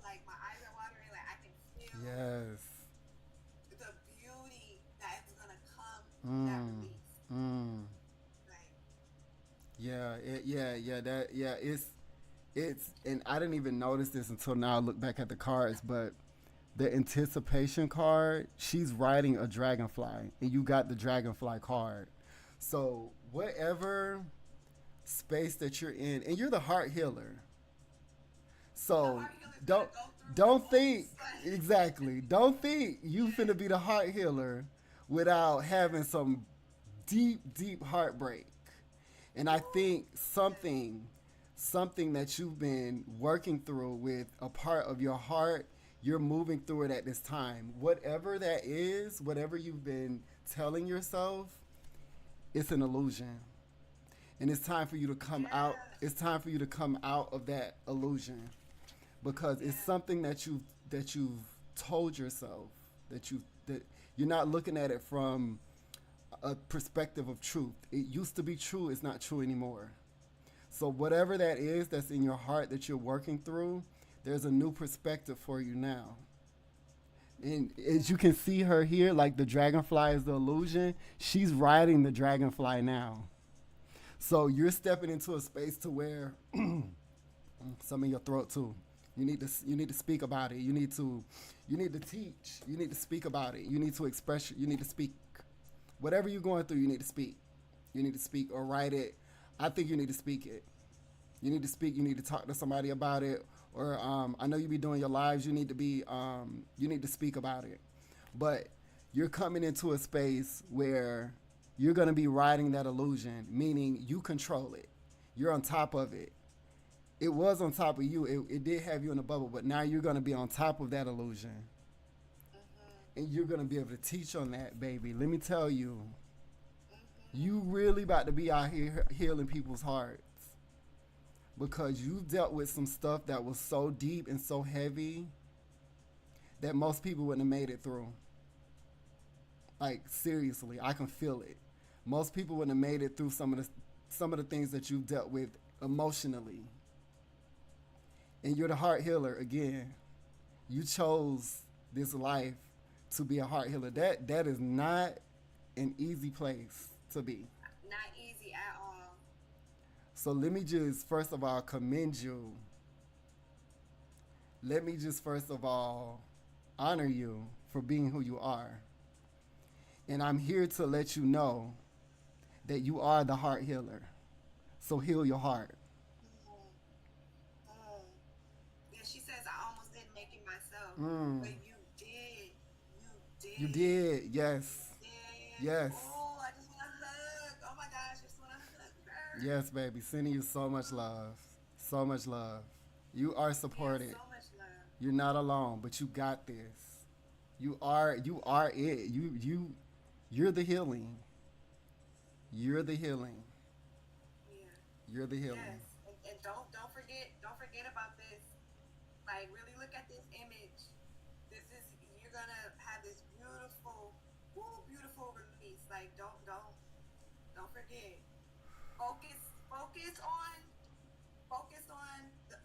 like my eyes are watering. Like I can feel Yes. the beauty that is gonna come from that release. Like It's and I didn't even notice this until now I look back at the cards, but the anticipation card, she's riding a dragonfly, and you got the dragonfly card. So whatever space that you're in, and you're the heart healer. So don't think exactly. Don't think you finna be the heart healer without having some deep heartbreak. And I think something that you've been working through with a part of your heart, you're moving through it at this time. Whatever that is, whatever you've been telling yourself, it's an illusion. And it's time for you to come out. It's time for you to come out of that illusion, because it's something that you've told yourself that you're not looking at it from a perspective of truth. It used to be true, it's not true anymore. So whatever that is that's in your heart that you're working through, there's a new perspective for you now. And as you can see her here, like the dragonfly is the illusion, she's riding the dragonfly now. So you're stepping into a space to where some in your throat too. You need to speak about it. You need to teach. You need to speak about it. You need to express. You need to speak. Whatever you're going through, you need to speak. You need to speak or write it. I think you need to speak it. You need to speak. You need to talk to somebody about it. Or I know you be doing your lives. You need to speak about it. But you're coming into a space where you're going to be riding that illusion, meaning you control it. You're on top of it. It was on top of you. It did have you in a bubble, but now you're going to be on top of that illusion. And you're going to be able to teach on that, baby. Let me tell you, you really about to be out here healing people's hearts, because you dealt with some stuff that was so deep and so heavy that most people wouldn't have made it through. Like, seriously, I can feel it. Most people wouldn't have made it through some of the things that you've dealt with emotionally. And you're the heart healer again. You chose this life to be a heart healer. That is not an easy place to be. Not easy at all. So let me just first of all commend you. Let me just first of all honor you for being who you are. And I'm here to let you know that you are the heart healer. So heal your heart. Yeah, she says I almost didn't make it myself, but you did. You did, yes. Yeah. Yes. Oh, I just want to hug. Oh my gosh, I just want to hug her. Yes, baby. Sending you so much love. So much love. You are supported. Yeah, so much love. You're not alone, but you got this. You are it. You're the healing. You're the healing. Yeah. You're the healing. Yes. And don't forget about this. Like, really look at this image. You're gonna have this beautiful release. Like, don't forget. Focus on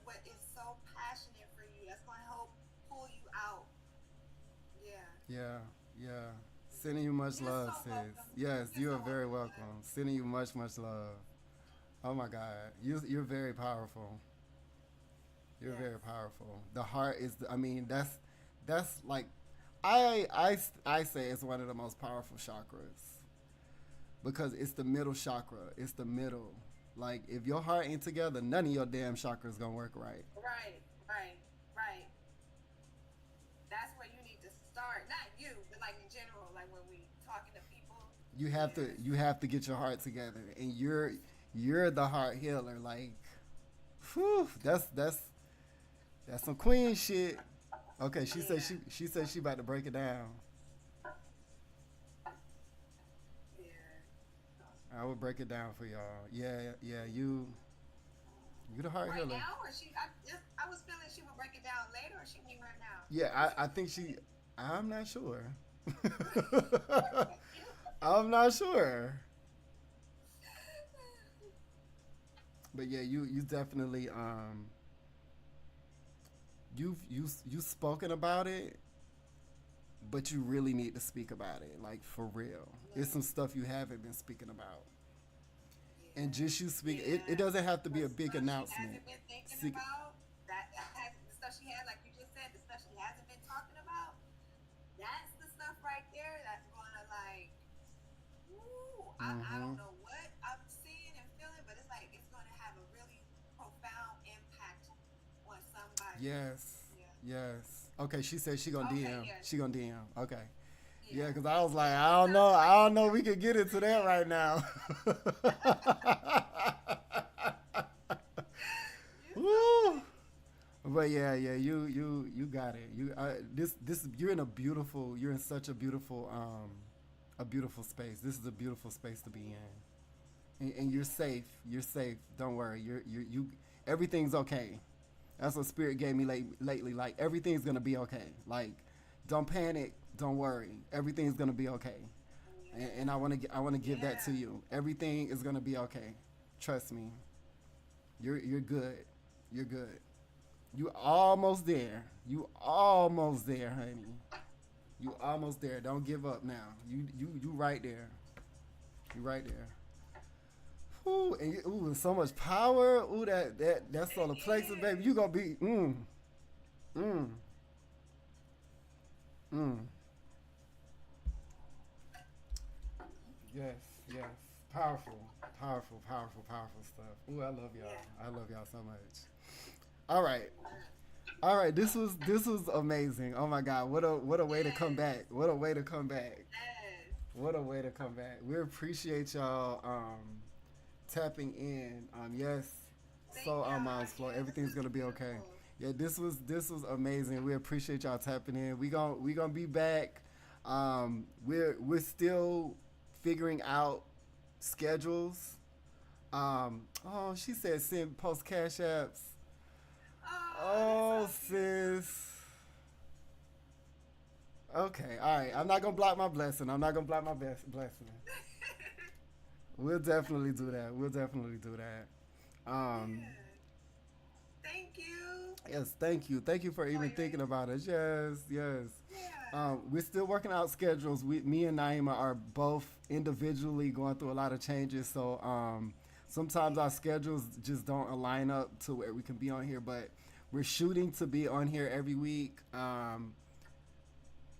what is so passionate for you. That's gonna help pull you out. Yeah. Yeah. Sending you much You're love, so sis. welcome. Yes, You're you are so very welcome. welcome. Sending you much love. Oh my God, you're very powerful. You're Yes. very powerful. The heart is. That's like, I say it's one of the most powerful chakras, because it's the middle chakra. It's the middle. Like, if your heart ain't together, none of your damn chakras gonna work right. Right. That's where you need to start. Not you, but like in general, like when we talking to people. You have to get your heart together, and you're the heart healer. Like, Whew, that's some queen shit. Okay, she said Yeah. she said she about to break it down. Yeah. I will break it down for y'all. Yeah, yeah, you the heart Right healer. now, or I was feeling she would break it down later, or she mean right now. Yeah, I think she. I'm not sure. I'm not sure. But yeah, you definitely you spoken about it, but you really need to speak about it, like for real. It's some stuff you haven't been speaking about, and just you speak. It Yeah. doesn't have to be The a big stuff she announcement. hasn't been thinking Speak. about, that has the stuff she had, like you just said, the stuff she hasn't been talking about. That's the stuff right there that's gonna like, ooh, I Mm-hmm. don't know what I'm seeing and feeling, but it's like it's gonna have a really profound impact on somebody. Yes. Yeah. Yes. Okay. She said she gonna Okay. DM. Yeah. She gonna DM. Okay. Yeah, Yeah. because I was like, Yeah. I It don't know. sounds I like don't know. We could get into that right now. you sound Woo. But yeah, yeah, you got it. This you're in you're in such a beautiful space. This is a beautiful space to be in, and you're safe. You're safe. Don't worry. You everything's okay. That's what spirit gave me lately. Like everything's gonna be okay. Like don't panic. Don't worry. Everything's gonna be okay. And I wanna give that to yeah. you. Everything is gonna be okay. Trust me. You're good. You're good. You almost there. You almost there, honey. You almost there. Don't give up now. You right there. You right there. Ooh, and and so much power. Ooh, that It solar plexus, baby. is. You gonna be mm mm. Yes, yes. Powerful, powerful stuff. Ooh, I love y'all. Yeah. I love y'all so much. All right. All right, this was amazing. Oh my God, what a way to come Yes. back. What a way to come back. Yes. What a way to come back. We appreciate y'all tapping in. Yes, Thank so God. Miles Flow, Yeah, this everything's was gonna be okay. beautiful. Yeah, this was amazing. We appreciate y'all tapping in. We gonna be back. We're still figuring out schedules. Oh, she said send post cash apps. Oh, that's Oh, so cute. sis. Okay, all right. I'm not gonna block my blessing. I'm not gonna block my blessing. We'll definitely do that. We'll definitely do that. Yeah. Thank you Yes, thank you. Thank you for for even your thinking about us. Yes, yes. yeah. We're still working out schedules. Me and Naima are both individually going through a lot of changes. So sometimes our schedules just don't align up to where we can be on here. But we're shooting to be on here every week.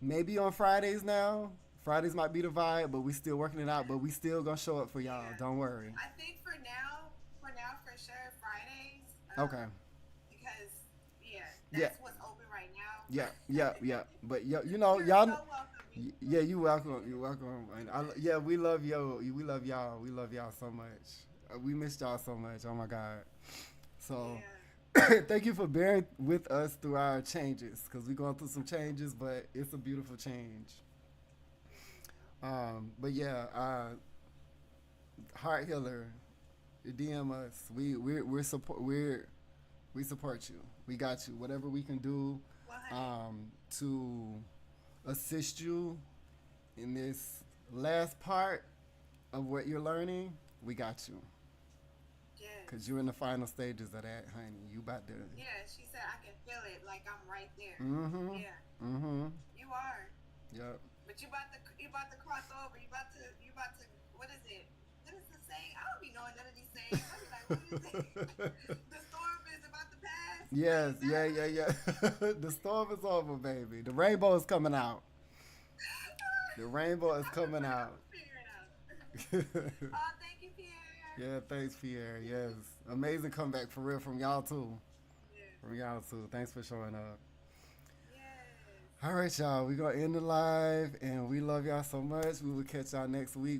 Maybe on Fridays now. Fridays might be the vibe, but we still working it out. But we still gonna show up for y'all. Yeah. Don't worry. I think for now, for sure, Fridays. Okay. Because yeah, Yeah. that's what's open right now. Yeah. Yeah. Yeah. But You're y'all. so welcome. Yeah, you welcome. You welcome. And yeah, we love yo. We love y'all. We love y'all so much. We missed y'all so much. Oh my God. So Yeah. thank you for bearing with us through our changes, because we're going through some changes, but it's a beautiful change. But yeah, Heart Healer, DM us. We support you. We got you. Whatever we can do Well, honey. to assist you in this last part of what you're learning, we got you. Cause Yes. you're in the final stages of that, honey. You about to. Yeah. She said I can feel it. Like I'm right there. Mm-hmm. Yeah. Mm-hmm. You are. Yep. But you about to cross over. You about to. What is it? What is the saying? I don't be knowing none of these sayings. I be like, what is it? The storm is about to pass. Yes. Like Yeah. that. Yeah. Yeah. The storm is over, baby. The rainbow is coming out. The rainbow is coming I'm out. figuring out. Oh, thank you, Pierre. Yeah. Thanks, Pierre. Yes. Amazing comeback for real from y'all too. Yeah. From y'all too. Thanks for showing up. Yes. All right, y'all. We're gonna end the live, and we love y'all so much. We will catch y'all next week.